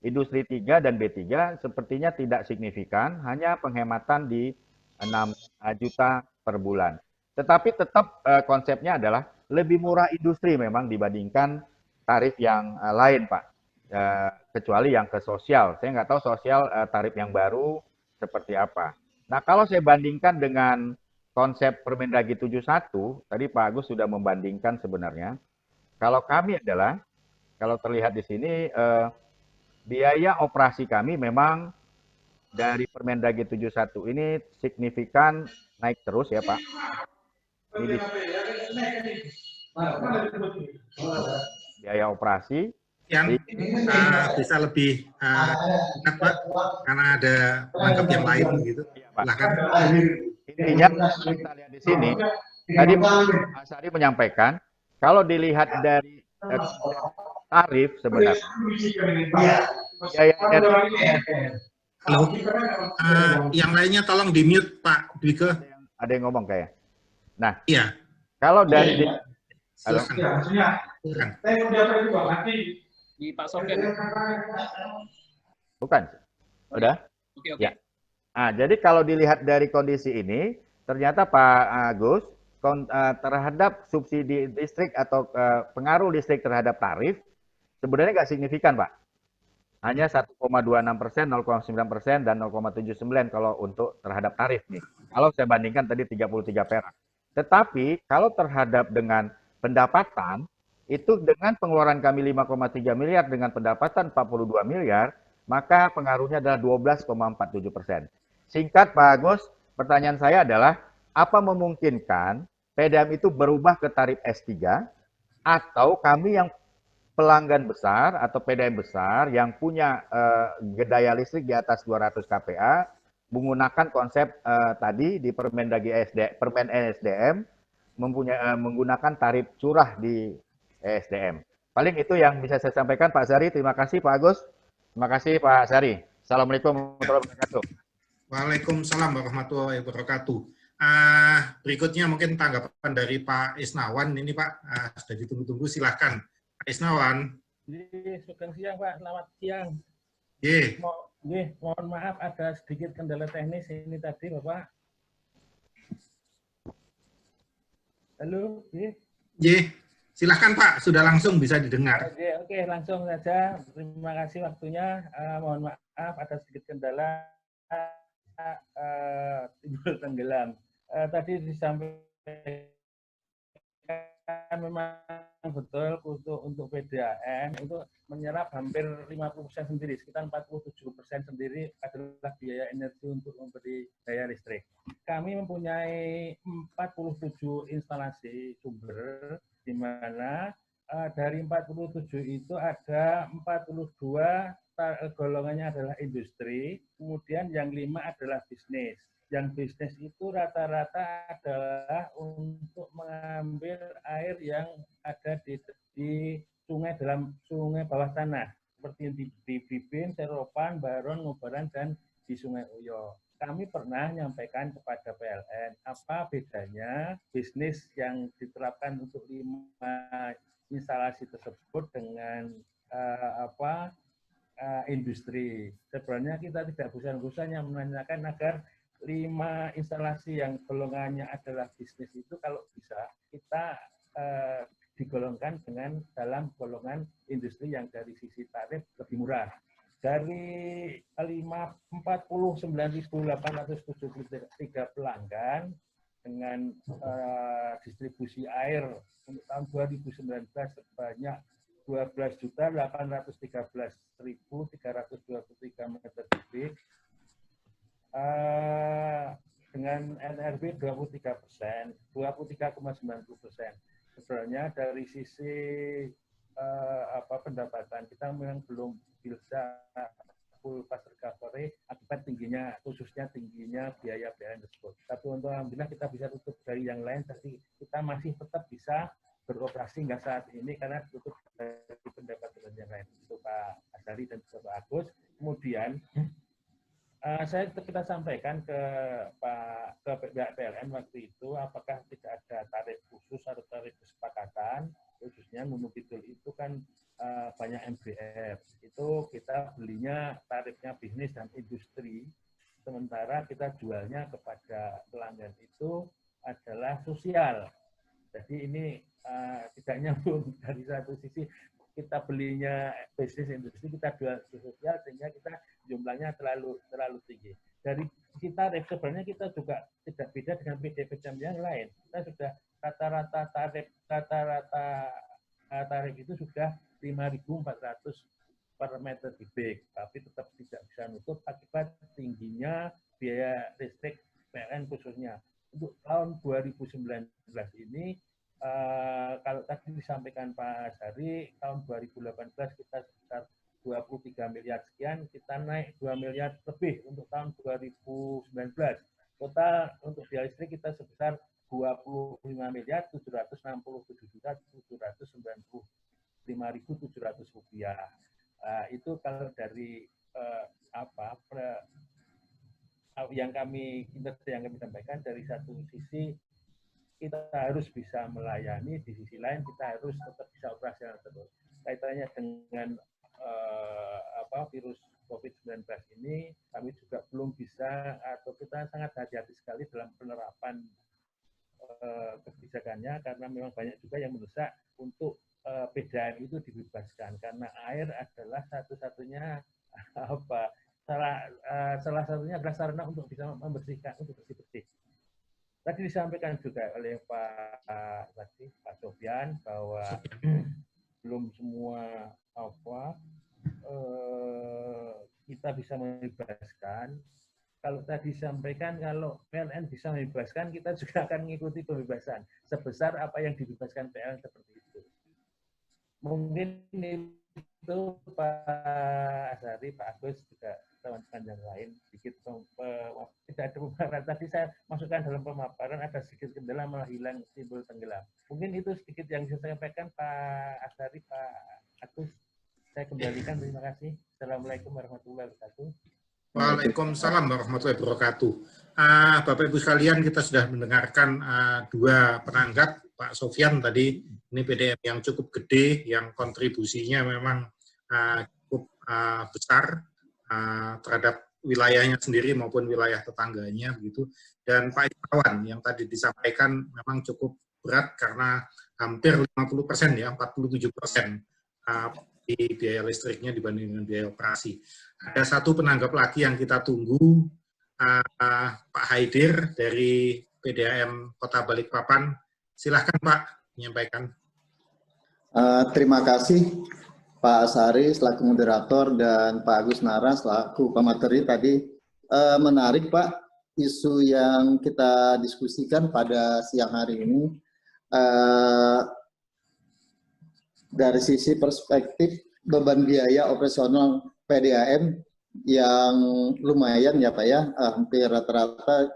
Speaker 5: industri 3 dan B3 sepertinya tidak signifikan, hanya penghematan di 6 juta per bulan. Tetapi tetap konsepnya adalah lebih murah industri memang dibandingkan tarif yang lain Pak. Kecuali yang ke sosial. Saya nggak tahu sosial tarif yang baru seperti apa. Nah kalau saya bandingkan dengan konsep Permendagri 71, tadi Pak Agus sudah membandingkan sebenarnya. Kalau kami adalah, kalau terlihat di sini, biaya operasi kami memang dari Permendagri 71 ini signifikan naik terus ya Pak. Ini biaya operasi
Speaker 1: yang bisa lebih enak Pak, karena ada penangkap yang lain gitu. Silahkan.
Speaker 5: Intinya kita lihat di sini, tadi Mas Ari menyampaikan, kalau dilihat dari tarif sebenarnya,
Speaker 1: Halo, yang lainnya tolong di mute Pak Dwike.
Speaker 5: Ada yang ngomong kayak. Nah,
Speaker 1: iya.
Speaker 5: Kalau dari
Speaker 4: di Pak Sofian.
Speaker 5: Bukan. Udah?
Speaker 4: Oke.
Speaker 5: Ya. Nah, jadi kalau dilihat dari kondisi ini, ternyata Pak Agus terhadap subsidi listrik atau pengaruh listrik terhadap tarif sebenarnya nggak signifikan, Pak. Hanya 1,26%, 0,9%, dan 0,79% kalau untuk terhadap tarif nih. Kalau saya bandingkan tadi 33 perak. Tetapi kalau terhadap dengan pendapatan, itu dengan pengeluaran kami 5,3 miliar dengan pendapatan 42 miliar, maka pengaruhnya adalah 12,47%. Singkat Pak Agus, pertanyaan saya adalah, apa memungkinkan PDAM itu berubah ke tarif S3, atau kami yang pelanggan besar atau PDAM besar yang punya daya listrik di atas 200 kPa menggunakan konsep tadi di Permendagri Permen ESDM menggunakan tarif curah di ESDM. Paling itu yang bisa saya sampaikan Pak Sari. Terima kasih Pak Agus. Terima kasih Pak Sari. Assalamualaikum warahmatullahi wabarakatuh.
Speaker 1: Waalaikumsalam warahmatullahi wabarakatuh. Berikutnya mungkin tanggapan dari Pak Isnawan. Ini Pak, sudah ditunggu-tunggu, silahkan. Pak Isnawan.
Speaker 6: Sugeng siang Pak, selamat siang. Mohon maaf ada sedikit kendala teknis ini tadi Bapak. Halo,
Speaker 1: Silahkan Pak, sudah langsung bisa didengar.
Speaker 6: Oke, langsung saja. Terima kasih waktunya. Mohon maaf ada sedikit kendala timbul tenggelam. Tadi disampaikan memang betul untuk PDAM itu menyerap hampir 50% sendiri, sekitar 47% sendiri adalah biaya energi untuk memberi daya listrik. Kami mempunyai 47 instalasi sumber, di mana dari 47 itu ada 42 golongannya adalah industri, kemudian yang 5 adalah bisnis. Yang bisnis itu rata-rata adalah untuk mengambil air yang ada di sungai dalam sungai bawah tanah, seperti di Bibin, Seropan, Baron, Ngobaran, dan di Sungai Uyo. Kami pernah menyampaikan kepada PLN apa bedanya bisnis yang diterapkan untuk 5 instalasi tersebut dengan industri. Sebenarnya kita tidak bosan-bosannya menanyakan agar 5 instalasi yang golongannya adalah bisnis itu kalau bisa kita digolongkan dengan dalam golongan industri yang dari sisi tarif lebih murah. Dari 49.873 pelanggan dengan distribusi air untuk tahun 2019 sebanyak 12.813.323 meter kubik, dengan NRB 23%, 23,90%. Sebenarnya dari sisi pendapatan kita memang belum bisa full cost recovery akibat tingginya, khususnya tingginya biaya PLN tersebut. Tapi untuk alhamdulillah kita bisa tutup dari yang lain, tapi kita masih tetap bisa beroperasi hingga saat ini karena tutup dari pendapatan yang lain. Itu Pak Azari dan Pak Agus. Kemudian kita sampaikan ke pihak PLN waktu itu apakah tidak ada tarif khusus atau tarif kesepakatan, khususnya Gunung Kidul itu kan banyak MBR. Itu kita belinya tarifnya bisnis dan industri, sementara kita jualnya kepada pelanggan itu adalah sosial. Jadi ini tidak nyambung. Dari satu sisi kita belinya bisnis industri, kita jual sosial, sehingga kita jumlahnya terlalu tinggi. Dari sisi tarif sebenarnya kita juga tidak beda dengan PDAM yang lain. Kita sudah rata-rata tarif itu sudah 5.400 per meter kubik, tapi tetap tidak bisa nutup akibat tingginya biaya listrik PLN khususnya. Untuk tahun 2019 ini, kalau tadi disampaikan Pak Sari, tahun 2018 kita sekitar 23 miliar sekian, kita naik 2 miliar lebih untuk tahun 2019. Total untuk biaya listrik kita sebesar 25.797.795.700 rupiah. Itu kalau dari yang kami sampaikan. Dari satu sisi kita harus bisa melayani, di sisi lain kita harus tetap bisa operasional terus. Kaitannya dengan virus COVID-19 ini, kami juga belum bisa atau kita sangat hati-hati sekali dalam penerapan kebijakannya, karena memang banyak juga yang mendesak untuk PDAM itu dibebaskan karena air adalah satu-satunya salah satunya adalah sarana untuk bisa membersihkan, untuk bersih-bersih. Tadi disampaikan juga oleh Pak Sofyan bahwa belum semua kita bisa membebaskan. Kalau tadi disampaikan kalau PLN bisa membebaskan, kita juga akan mengikuti pembebasan sebesar apa yang dibebaskan PLN seperti itu. Mungkin itu Pak Azhari, Pak Agus, juga teman-teman yang lain sedikit tidak ada pemaparan. Tadi saya masukkan dalam pemaparan ada sedikit kendala malah hilang simbol tenggelam. Mungkin itu sedikit yang bisa saya sampaikan Pak Azhari, Pak Agus. Saya kembalikan, terima kasih. Assalamualaikum warahmatullahi wabarakatuh.
Speaker 1: Waalaikumsalam warahmatullahi wabarakatuh. Bapak Ibu sekalian, kita sudah mendengarkan dua penanggap. Pak Sofyan tadi, ini PDM yang cukup gede, yang kontribusinya memang cukup besar terhadap wilayahnya sendiri maupun wilayah tetangganya, begitu. Dan Pak Iwan yang tadi disampaikan memang cukup berat karena hampir 50% ya, 47% di biaya listriknya dibanding dengan biaya operasi. Ada satu penanggap lagi yang kita tunggu, Pak Haidir dari PDAM Kota Balikpapan. Silahkan Pak, menyampaikan.
Speaker 3: Terima kasih Pak Azhari selaku moderator dan Pak Agus Nara selaku pemateri tadi. Menarik Pak, isu yang kita diskusikan pada siang hari ini. Dari sisi perspektif beban biaya operasional PDAM yang lumayan ya Pak ya, hampir rata-rata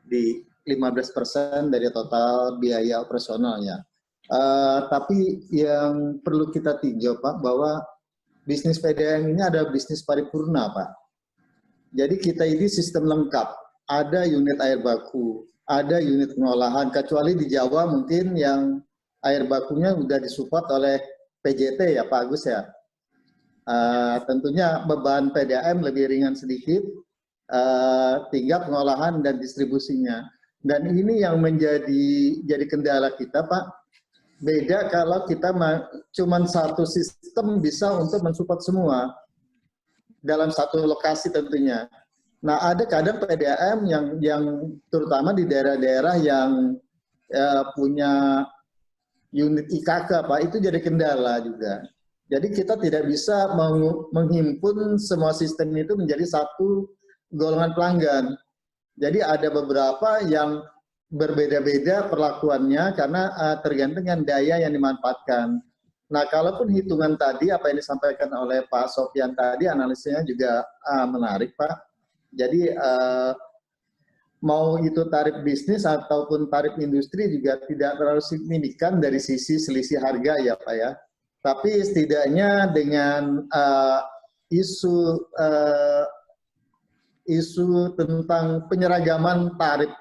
Speaker 3: di 15% dari total biaya operasionalnya. Tapi yang perlu kita tinjau Pak, bahwa bisnis PDAM ini ada bisnis paripurna Pak. Jadi kita ini sistem lengkap, ada unit air baku, ada unit pengolahan, kecuali di Jawa mungkin yang air bakunya sudah disupport oleh PJT ya Pak Agus ya. Tentunya beban PDAM lebih ringan sedikit, tinggal pengolahan dan distribusinya. Dan ini yang jadi kendala kita Pak. Beda kalau kita cuma satu sistem bisa untuk mensupport semua dalam satu lokasi tentunya. Nah ada kadang PDAM yang terutama di daerah-daerah yang punya unit IKK Pak, itu jadi kendala juga. Jadi kita tidak bisa menghimpun semua sistem itu menjadi satu golongan pelanggan. Jadi ada beberapa yang berbeda-beda perlakuannya karena tergantung dengan daya yang dimanfaatkan. Nah, kalaupun hitungan tadi, apa yang disampaikan oleh Pak Sofyan tadi, analisanya juga menarik Pak. Jadi mau itu tarif bisnis ataupun tarif industri juga tidak terlalu signifikan dari sisi selisih harga ya Pak ya. Tapi setidaknya dengan isu tentang penyeragaman tarif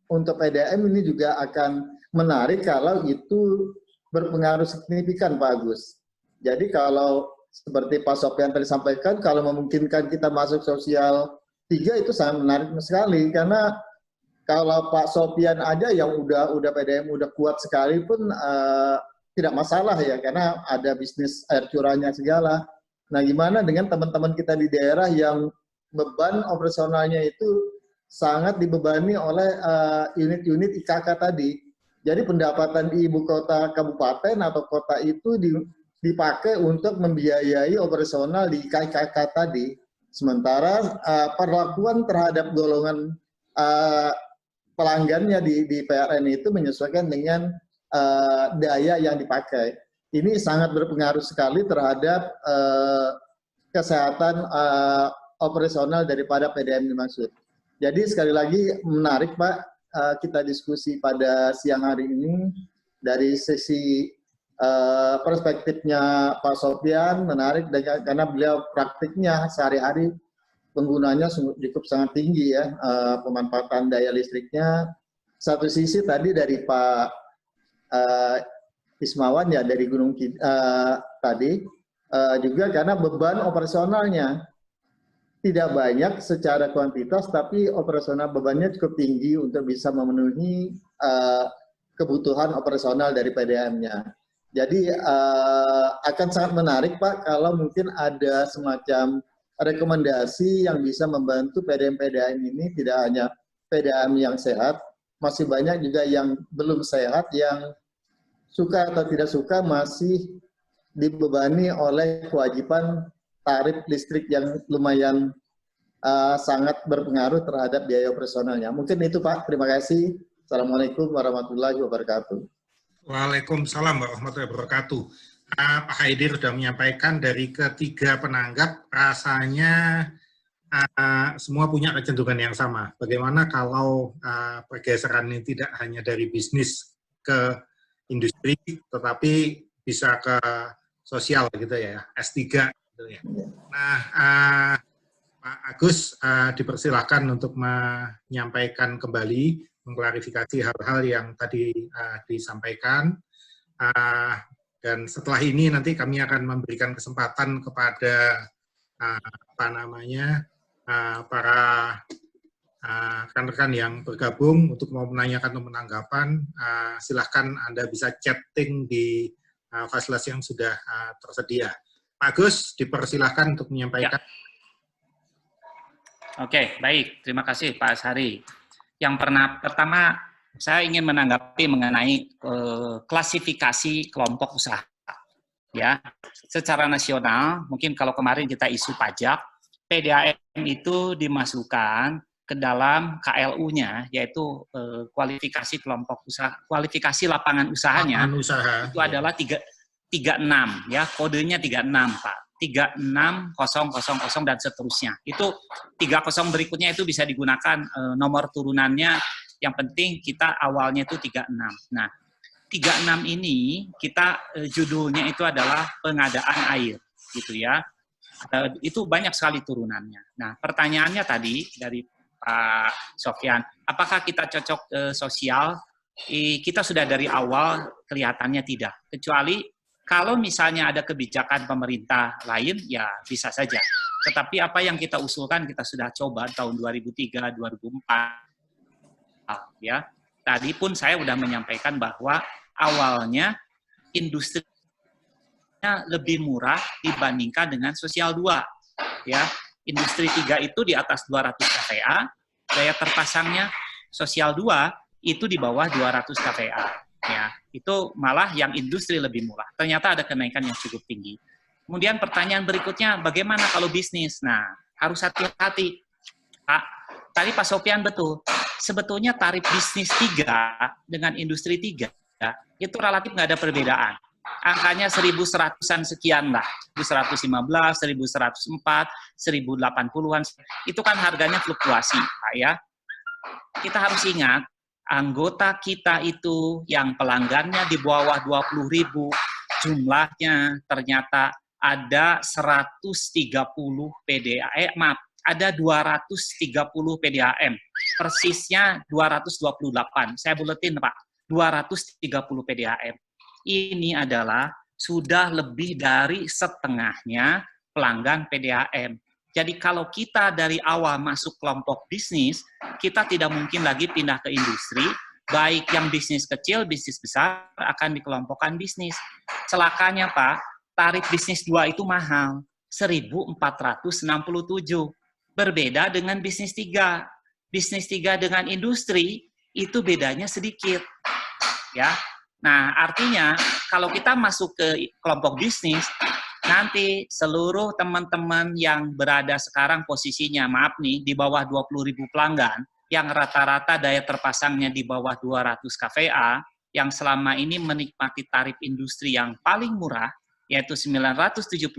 Speaker 3: untuk PDAM ini juga akan menarik kalau itu berpengaruh signifikan Pak Agus. Jadi kalau seperti Pak Sofyan tadi sampaikan, kalau memungkinkan kita masuk sosial 3 itu sangat menarik sekali karena kalau Pak Sofyan aja yang udah PDAM udah kuat sekalipun tidak masalah ya karena ada bisnis air curahnya segala. Nah gimana dengan teman-teman kita di daerah yang beban operasionalnya itu sangat dibebani oleh unit-unit IKK tadi. Jadi pendapatan di ibu kota kabupaten atau kota itu dipakai untuk membiayai operasional di IKK tadi. Sementara perlakuan terhadap golongan pelanggannya di PLN itu menyesuaikan dengan daya yang dipakai. Ini sangat berpengaruh sekali terhadap kesehatan operasional daripada PDAM dimaksud. Jadi sekali lagi menarik Pak, kita diskusi pada siang hari ini dari sisi perspektifnya Pak Sofyan menarik karena beliau praktiknya sehari-hari penggunanya cukup sangat tinggi ya, pemanfaatan daya listriknya. Satu sisi tadi dari Pak Ismawan ya dari Gunung tadi juga karena beban operasionalnya tidak banyak secara kuantitas, tapi operasional bebannya cukup tinggi untuk bisa memenuhi kebutuhan operasional dari PDAM-nya. Jadi akan sangat menarik Pak kalau mungkin ada semacam rekomendasi yang bisa membantu PDAM-PDAM ini tidak hanya PDAM yang sehat, masih banyak juga yang belum sehat, yang suka atau tidak suka masih dibebani oleh kewajiban tarif listrik yang lumayan sangat berpengaruh terhadap biaya operasionalnya. Mungkin itu Pak, terima kasih. Assalamualaikum warahmatullahi wabarakatuh.
Speaker 1: Waalaikumsalam warahmatullahi wabarakatuh. Pak Haidir sudah menyampaikan dari ketiga penanggap, rasanya semua punya kecenderungan yang sama. Bagaimana kalau pergeseran ini tidak hanya dari bisnis ke industri, tetapi bisa ke sosial gitu ya, S3 gitu ya. Nah, Pak Agus dipersilahkan untuk menyampaikan kembali, mengklarifikasi hal-hal yang tadi disampaikan. Dan setelah ini nanti kami akan memberikan kesempatan kepada para rekan-rekan yang bergabung untuk mau menanyakan atau menanggapan. Silahkan Anda bisa chatting di fasilitas yang sudah tersedia. Pak Agus, dipersilahkan untuk menyampaikan.
Speaker 2: Ya. Oke, baik. Terima kasih Pak Ashari. Yang pertama, saya ingin menanggapi mengenai klasifikasi kelompok usaha. Ya, secara nasional, mungkin kalau kemarin kita isu pajak, PDAM itu dimasukkan ke dalam KLU-nya, yaitu kualifikasi kelompok usaha, kualifikasi lapangan usahanya.
Speaker 1: Lapangan usaha.
Speaker 2: Itu adalah 36, ya, kodenya 36, Pak. 36000 dan seterusnya. Itu 30 berikutnya itu bisa digunakan nomor turunannya, yang penting kita awalnya itu 36. Nah, 36 ini kita judulnya itu adalah pengadaan air, gitu ya. Itu banyak sekali turunannya. Nah, pertanyaannya tadi dari Pak Sofyan, apakah kita cocok sosial? Kita sudah dari awal kelihatannya tidak. Kecuali kalau misalnya ada kebijakan pemerintah lain, ya bisa saja. Tetapi apa yang kita usulkan, kita sudah coba tahun 2003, 2004. Ya. Tadi pun saya sudah menyampaikan bahwa awalnya industri lebih murah dibandingkan dengan sosial 2. Ya. Industri 3 itu di atas 200 kVA, daya terpasangnya sosial 2 itu di bawah 200 kVA. Ya, itu malah yang industri lebih murah. Ternyata ada kenaikan yang cukup tinggi. Kemudian pertanyaan berikutnya, bagaimana kalau bisnis? Nah, harus hati-hati. Pak, tadi Pak Sofyan betul. Sebetulnya tarif bisnis 3 dengan industri 3 itu relatif nggak ada perbedaan. Angkanya 1100-an sekian lah. 1115, 1104, 1080-an. Itu kan harganya fluktuasi, Pak ya. Kita harus ingat, anggota kita itu yang pelanggannya di bawah 20.000, jumlahnya ternyata ada 130 PDAM, ada 230 PDAM, persisnya 228. Saya buletin Pak, 230 PDAM. Ini adalah sudah lebih dari setengahnya pelanggan PDAM. Jadi kalau kita dari awal masuk kelompok bisnis, kita tidak mungkin lagi pindah ke industri, baik yang bisnis kecil, bisnis besar, akan dikelompokkan bisnis. Celakanya Pak, tarif bisnis 2 itu mahal, 1.467. Berbeda dengan bisnis 3. Bisnis 3 dengan industri, itu bedanya sedikit. Ya. Nah, artinya kalau kita masuk ke kelompok bisnis, nanti seluruh teman-teman yang berada sekarang posisinya, maaf nih, di bawah 20.000 pelanggan, yang rata-rata daya terpasangnya di bawah 200 kVA, yang selama ini menikmati tarif industri yang paling murah, yaitu 972,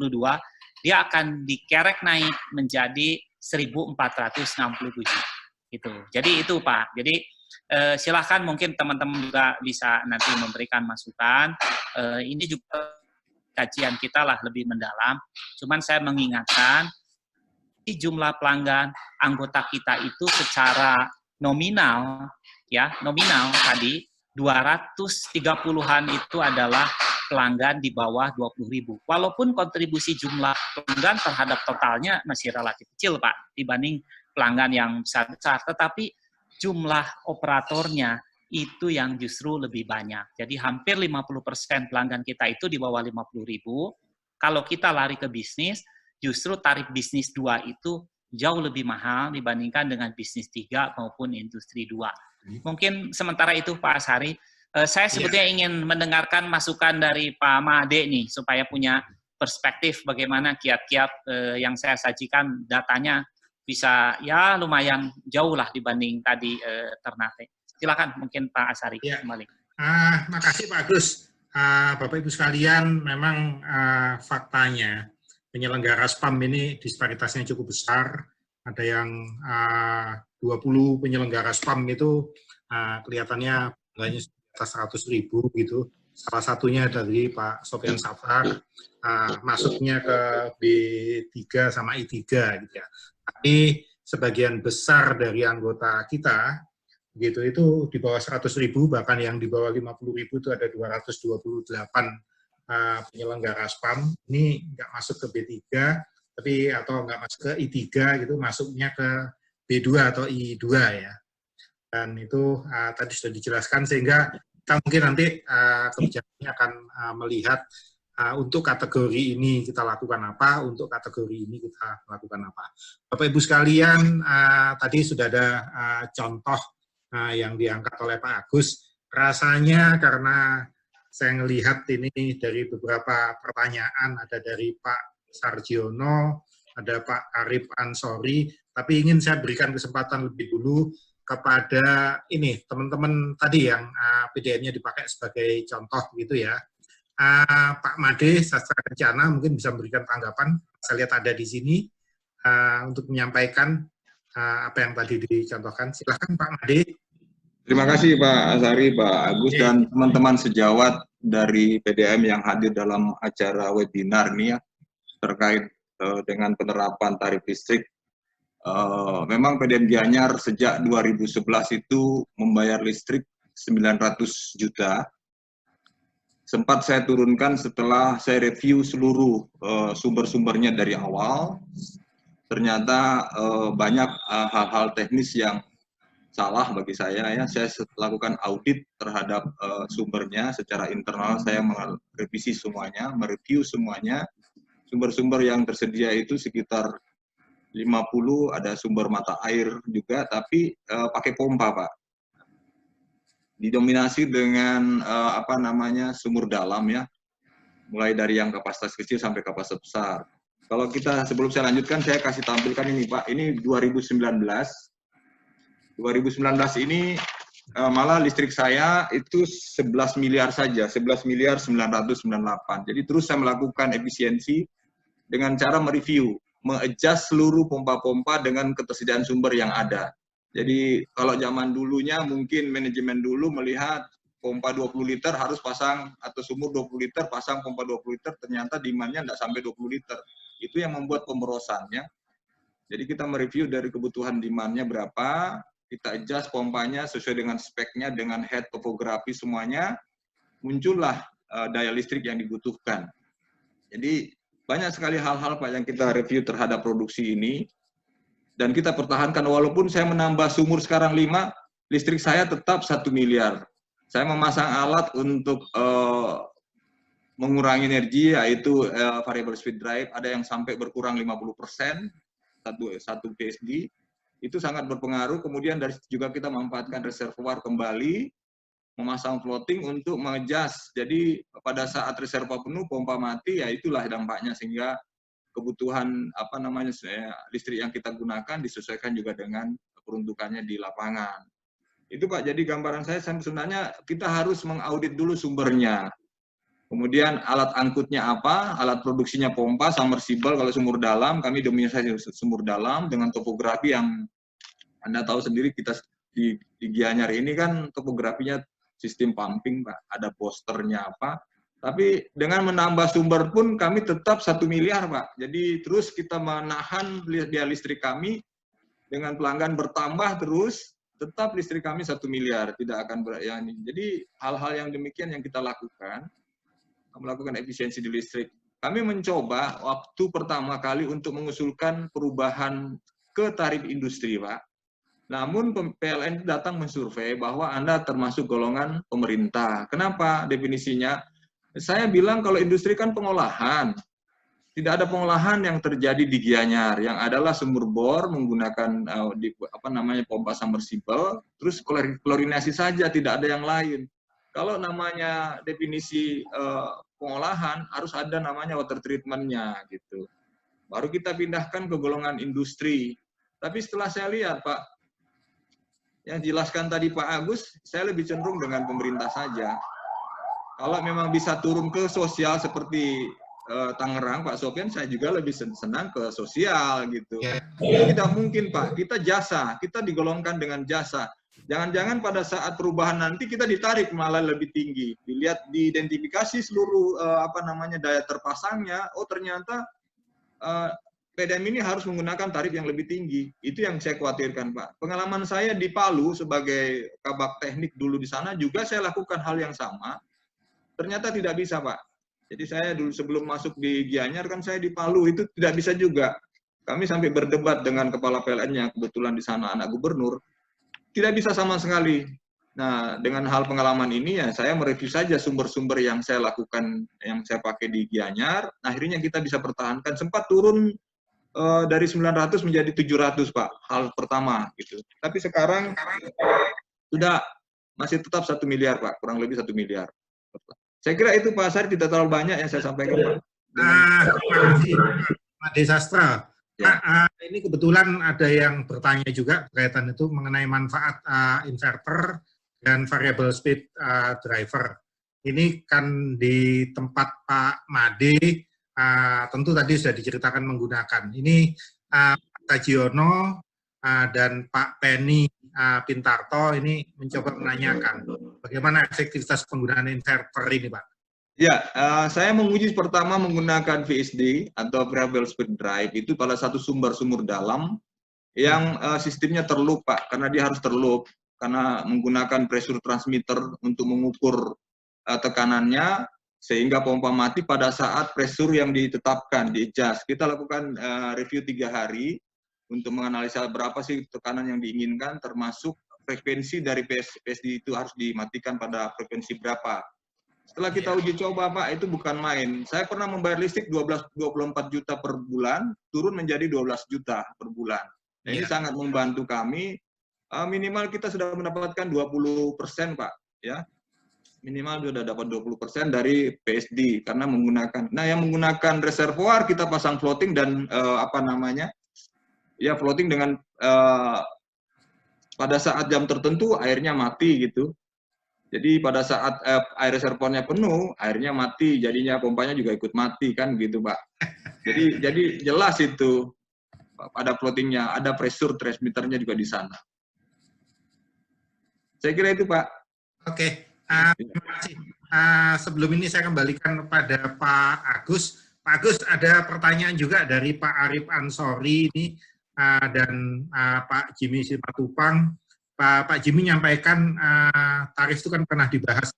Speaker 2: dia akan dikerek naik menjadi 1.467. Gitu. Jadi itu Pak. Jadi silahkan mungkin teman-teman juga bisa nanti memberikan masukan. Ini juga kajian kita lah lebih mendalam. Cuman saya mengingatkan, jumlah pelanggan anggota kita itu secara nominal, ya nominal tadi 230-an itu adalah pelanggan di bawah 20.000. Walaupun kontribusi jumlah pelanggan terhadap totalnya masih relatif kecil Pak dibanding pelanggan yang besar-besar, tetapi jumlah operatornya itu yang justru lebih banyak. Jadi hampir 50% pelanggan kita itu di bawah 50.000. Kalau kita lari ke bisnis, justru tarif bisnis 2 itu jauh lebih mahal dibandingkan dengan bisnis 3 maupun industri 2. Mungkin sementara itu Pak Asari, saya sebetulnya ingin mendengarkan masukan dari Pak Made nih, supaya punya perspektif bagaimana kiat-kiat yang saya sajikan datanya bisa ya lumayan jauh lah dibanding tadi Ternate. Silakan mungkin Pak Asari kembali.
Speaker 1: Makasih Pak Agus. Bapak Ibu sekalian, memang faktanya penyelenggara SPAM ini disparitasnya cukup besar. Ada yang 20 penyelenggara SPAM itu kelihatannya bunganya atas 100.000 gitu. Salah satunya dari Pak Sofyan Safar, masuknya ke B3 sama I3 gitu ya. Tapi sebagian besar dari anggota kita gitu itu di bawah 100.000, bahkan yang di bawah 50.000 itu ada 228 penyelenggara SPAM. Ini nggak masuk ke B3, tapi atau nggak masuk ke I3 gitu, masuknya ke B2 atau I2 ya. Dan itu tadi sudah dijelaskan, sehingga kita mungkin nanti kebijakannya akan melihat untuk kategori ini kita lakukan apa, untuk kategori ini kita lakukan apa. Bapak Ibu sekalian, tadi sudah ada contoh yang diangkat oleh Pak Agus. Rasanya karena saya melihat ini dari beberapa pertanyaan, ada dari Pak Sarjiono, ada Pak Arif Ansori, tapi ingin saya berikan kesempatan lebih dulu kepada ini teman-teman tadi yang PDN-nya dipakai sebagai contoh gitu ya. Pak Made, Sastra Kencana, mungkin bisa memberikan tanggapan. Saya lihat ada di sini untuk menyampaikan apa yang tadi dicontohkan. Silakan Pak Made.
Speaker 7: Terima kasih Pak Asari, Pak Agus, dan teman-teman sejawat dari PDM yang hadir dalam acara webinar ini ya, terkait dengan penerapan tarif listrik. Memang PDM Gianyar sejak 2011 itu membayar listrik 900 juta. Sempat saya turunkan setelah saya review seluruh sumber-sumbernya dari awal. Ternyata banyak hal-hal teknis yang salah bagi saya ya. Saya lakukan audit terhadap sumbernya secara internal. Saya merevisi semuanya, mereview semuanya. Sumber-sumber yang tersedia itu sekitar 50, ada sumber mata air juga, tapi pakai pompa Pak. Didominasi dengan sumur dalam ya, mulai dari yang kapasitas kecil sampai kapasitas besar. Kalau kita sebelum saya lanjutkan, saya kasih tampilkan ini Pak. Ini 2019 ini malah listrik saya itu 11 miliar saja, 11 miliar 998. Jadi terus saya melakukan efisiensi dengan cara mereview, me-adjust seluruh pompa-pompa dengan ketersediaan sumber yang ada. Jadi kalau zaman dulunya mungkin manajemen dulu melihat pompa 20 liter harus pasang, atau sumur 20 liter pasang pompa 20 liter, ternyata demand-nya tidak sampai 20 liter. Itu yang membuat pemborosannya. Jadi kita mereview dari kebutuhan demand-nya berapa, kita adjust pompanya sesuai dengan speknya, dengan head topografi semuanya, muncullah daya listrik yang dibutuhkan. Jadi banyak sekali hal-hal Pak yang kita review terhadap produksi ini, dan kita pertahankan walaupun saya menambah sumur sekarang 5, listrik saya tetap 1 miliar. Saya memasang alat untuk mengurangi energi, yaitu variable speed drive, ada yang sampai berkurang 50%, satu PSD, itu sangat berpengaruh. Kemudian dari situ juga kita memanfaatkan reservoir kembali, memasang floating untuk mengejas. Jadi pada saat reservoir penuh, pompa mati, ya itulah dampaknya, sehingga kebutuhan listrik yang kita gunakan disesuaikan juga dengan peruntukannya di lapangan. Itu Pak, jadi gambaran saya sebenarnya kita harus mengaudit dulu sumbernya. Kemudian alat angkutnya apa, alat produksinya pompa, submersible, kalau sumur dalam, kami dominasi sumur dalam dengan topografi yang Anda tahu sendiri, kita di Gianyar ini kan topografinya sistem pumping Pak, ada posternya apa. Tapi dengan menambah sumber pun kami tetap 1 miliar Pak. Jadi terus kita menahan biaya listrik kami dengan pelanggan bertambah terus, tetap listrik kami 1 miliar, tidak akan Jadi hal-hal yang demikian yang kita lakukan, melakukan efisiensi di listrik. Kami mencoba waktu pertama kali untuk mengusulkan perubahan ke tarif industri Pak. Namun PLN datang mensurvei bahwa Anda termasuk golongan pemerintah. Kenapa definisinya? Saya bilang kalau industri kan pengolahan. tidak ada pengolahan yang terjadi di Gianyar, yang adalah sumur bor menggunakan pompa submersible, terus klorinasi saja, tidak ada yang lain. Kalau namanya definisi pengolahan harus ada namanya water treatment-nya gitu. Baru kita pindahkan ke golongan industri. Tapi setelah saya lihat, Pak, yang jelaskan tadi Pak Agus, saya lebih cenderung dengan pemerintah saja. Kalau memang bisa turun ke sosial seperti Tangerang, Pak Sofyan, saya juga lebih senang ke sosial gitu. Ini tidak mungkin, Pak. Kita jasa, kita digolongkan dengan jasa. Jangan-jangan pada saat perubahan nanti kita ditarik malah lebih tinggi. Dilihat, diidentifikasi seluruh daya terpasangnya. Oh ternyata PDM ini harus menggunakan tarif yang lebih tinggi. Itu yang saya khawatirkan, Pak. Pengalaman saya di Palu sebagai kabak teknik dulu di sana juga saya lakukan hal yang sama. Ternyata tidak bisa, Pak. Jadi saya dulu sebelum masuk di Gianyar kan saya di Palu, itu tidak bisa juga. Kami sampai berdebat dengan kepala PLN yang kebetulan di sana anak gubernur. Tidak bisa sama sekali. Nah, dengan hal pengalaman ini ya saya mereview saja sumber-sumber yang saya lakukan, yang saya pakai di Gianyar. Akhirnya kita bisa pertahankan. Sempat turun dari 900 menjadi 700, Pak. Hal pertama gitu. Tapi sekarang sudah masih tetap 1 miliar, Pak. Kurang lebih 1 miliar. Saya kira itu Pak Sari, tidak terlalu banyak yang saya sampaikan, Pak.
Speaker 1: Terima kasih, Pak Desastra.
Speaker 7: Ya.
Speaker 1: Ini kebetulan ada yang bertanya juga berkaitan itu mengenai manfaat inverter dan variable speed driver. Ini kan di tempat Pak Made, tentu tadi sudah diceritakan menggunakan. Ini Pak Kajiono dan Pak Penny Pintarto ini mencoba menanyakan bagaimana efektivitas penggunaan inverter ini, Pak.
Speaker 7: Ya, saya menguji pertama menggunakan VSD atau variable speed drive itu pada satu sumur dalam yang sistemnya terloop, Pak, karena dia harus terloop karena menggunakan pressure transmitter untuk mengukur tekanannya sehingga pompa mati pada saat pressure yang ditetapkan di adjust. Kita lakukan review 3 hari untuk menganalisa berapa sih tekanan yang diinginkan, termasuk frekuensi dari PSD itu harus dimatikan pada frekuensi berapa. Setelah kita uji coba, Pak, itu bukan main. Saya pernah membayar listrik 24 juta per bulan, turun menjadi 12 juta per bulan. Nah, ini sangat membantu kami. Minimal kita sudah mendapatkan 20%, Pak. Ya, minimal sudah dapat 20% dari PSD karena menggunakan. Nah, yang menggunakan reservoir kita pasang floating dan floating dengan pada saat jam tertentu airnya mati gitu. Jadi pada saat air reservoirnya penuh, airnya mati, jadinya pompanya juga ikut mati kan gitu, Pak. Jadi jelas itu ada floatingnya, ada pressure transmitternya juga di sana. Saya kira itu, Pak.
Speaker 1: Oke, terima kasih. Sebelum ini saya kembalikan kepada Pak Agus. Pak Agus, ada pertanyaan juga dari Pak Arif Ansori ini dan Pak Jimmy Simatupang. Pak Jimmy menyampaikan tarif itu kan pernah dibahas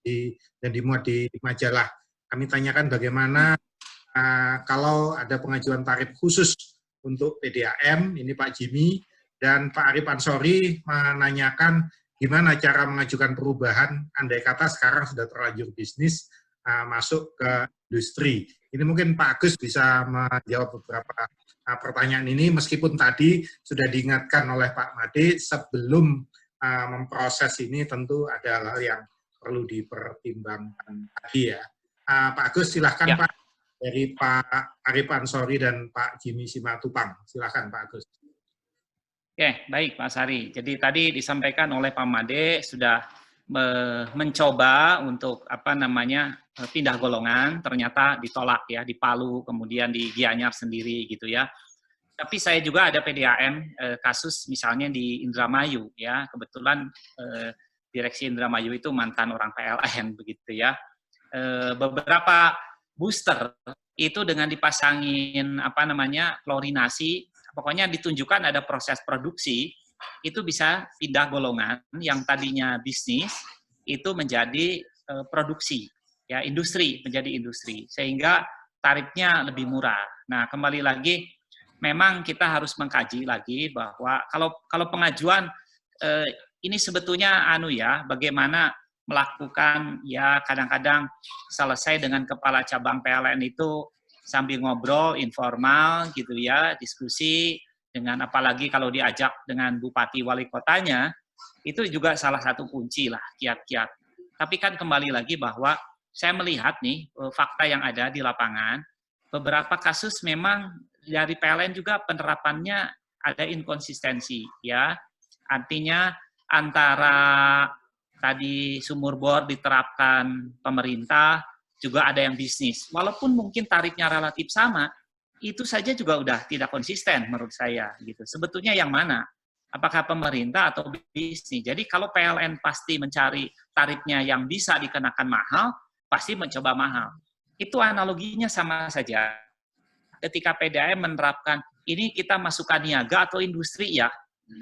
Speaker 1: dan dimuat di majalah. Kami tanyakan bagaimana kalau ada pengajuan tarif khusus untuk PDAM, ini Pak Jimmy, dan Pak Arif Ansori menanyakan gimana cara mengajukan perubahan, andai kata sekarang sudah terlanjur bisnis, masuk ke industri. Ini mungkin Pak Agus bisa menjawab beberapa pertanyaan ini, meskipun tadi sudah diingatkan oleh Pak Made, sebelum memproses ini tentu ada hal yang perlu dipertimbangkan lagi ya. Pak Agus, silahkan ya. Pak, dari Pak Arif Ansori dan Pak Jimmy Simatupang. Silahkan Pak Agus.
Speaker 2: Oke, baik Pak Sari. Jadi tadi disampaikan oleh Pak Made sudah mencoba untuk pindah golongan, ternyata ditolak ya di Palu, kemudian di Gianyar sendiri gitu ya. Tapi saya juga ada PDAM kasus misalnya di Indramayu ya, kebetulan direksi Indramayu itu mantan orang PLN begitu ya. Beberapa booster itu dengan dipasangin klorinasi, pokoknya ditunjukkan ada proses produksi, itu bisa pindah golongan yang tadinya bisnis itu menjadi produksi ya, industri, menjadi industri, sehingga tarifnya lebih murah. Nah, kembali lagi memang kita harus mengkaji lagi bahwa kalau pengajuan ini sebetulnya bagaimana melakukan ya, kadang-kadang selesai dengan kepala cabang PLN itu sambil ngobrol informal gitu ya, diskusi dengan apalagi kalau diajak dengan bupati wali kotanya, itu juga salah satu kunci lah kiat-kiat. Tapi kan kembali lagi bahwa saya melihat nih fakta yang ada di lapangan, beberapa kasus memang dari PLN juga penerapannya ada inkonsistensi ya. Artinya antara tadi sumur bor diterapkan pemerintah, juga ada yang bisnis. Walaupun mungkin tarifnya relatif sama, itu saja juga udah tidak konsisten menurut saya gitu. Sebetulnya yang mana? Apakah pemerintah atau bisnis? Jadi kalau PLN pasti mencari tarifnya yang bisa dikenakan mahal, pasti mencoba mahal. Itu analoginya sama saja. Ketika PDAM menerapkan ini kita masukkan niaga atau industri ya,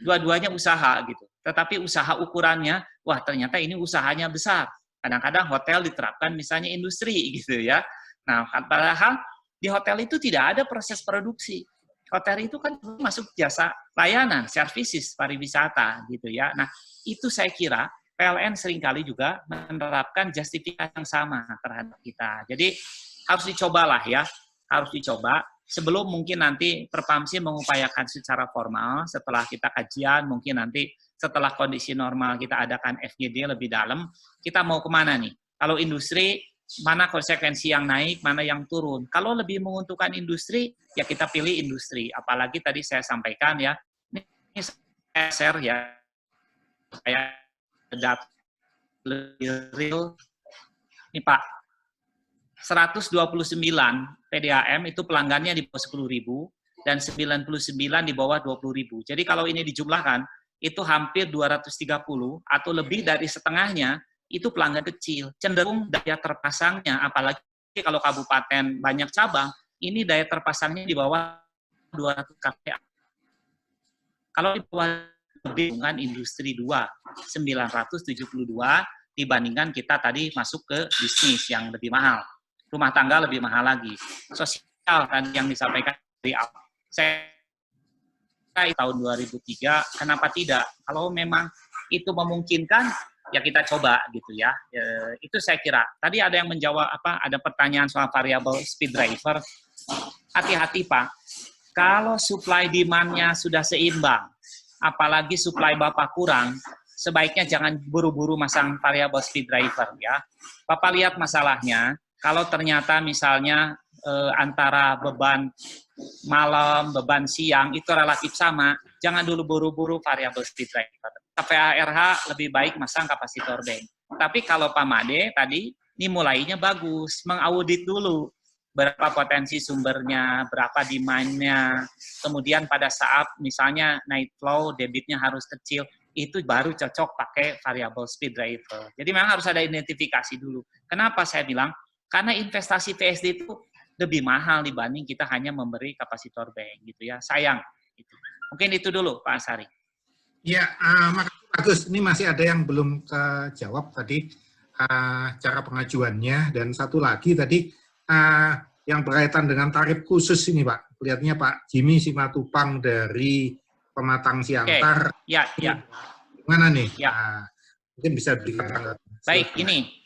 Speaker 2: dua-duanya usaha gitu. Tetapi usaha ukurannya, wah ternyata ini usahanya besar. Kadang-kadang hotel diterapkan misalnya industri gitu ya. Nah, padahal di hotel itu tidak ada proses produksi. Hotel itu kan masuk jasa layanan, services, pariwisata gitu ya. Nah, itu saya kira PLN seringkali juga menerapkan justifikasi yang sama terhadap kita. Jadi harus dicobalah ya, harus dicoba. Sebelum mungkin nanti Perpamsi mengupayakan secara formal, setelah kita kajian, mungkin nanti setelah kondisi normal kita adakan FGD lebih dalam, kita mau kemana nih? Kalau industri, mana konsekuensi yang naik, mana yang turun. Kalau lebih menguntungkan industri, ya kita pilih industri. Apalagi tadi saya sampaikan ya, ini saya share ya, saya data lebih real. Ini Pak, 129 PDAM itu pelanggannya di bawah 10.000 dan 99 di bawah 20.000. Jadi kalau ini dijumlahkan, itu hampir 230 atau lebih dari setengahnya itu pelanggan kecil. Cenderung daya terpasangnya, apalagi kalau kabupaten banyak cabang, ini daya terpasangnya di bawah 200 kPa. Kalau di bawah lebih dengan industri 2, 972 dibandingkan kita tadi masuk ke bisnis yang lebih mahal. Rumah tangga lebih mahal lagi. Sosial kan yang disampaikan dari awal. Saya tahun 2003, kenapa tidak? Kalau memang itu memungkinkan, ya kita coba gitu ya. Itu saya kira. Tadi ada yang menjawab ada pertanyaan soal variabel speed driver. Hati-hati Pak, kalau supply demand-nya sudah seimbang, apalagi supply Bapak kurang, sebaiknya jangan buru-buru masang variabel speed driver ya. Bapak lihat masalahnya, kalau ternyata misalnya antara beban malam, beban siang itu relatif sama, jangan dulu buru-buru variabel speed driver. KPARH lebih baik masang kapasitor bank. Tapi kalau Pak Made tadi, ini mulainya bagus, mengaudit dulu berapa potensi sumbernya, berapa demand-nya, kemudian pada saat misalnya night flow, debitnya harus kecil, itu baru cocok pakai variable speed driver. Jadi memang harus ada identifikasi dulu. Kenapa saya bilang? Karena investasi VSD itu lebih mahal dibanding kita hanya memberi kapasitor bank gitu ya. Sayang. Gitu. Mungkin itu dulu Pak Asari.
Speaker 1: Ya, makasih Agus. Ini masih ada yang belum kejawab tadi cara pengajuannya, dan satu lagi tadi yang berkaitan dengan tarif khusus ini Pak. Kelihatannya Pak Jimmy Simatupang dari Pematang Siantar.
Speaker 2: Oke. Ya, ya.
Speaker 1: Gimana nih?
Speaker 2: Ya.
Speaker 1: Mungkin bisa dikatakan.
Speaker 2: Baik, ini.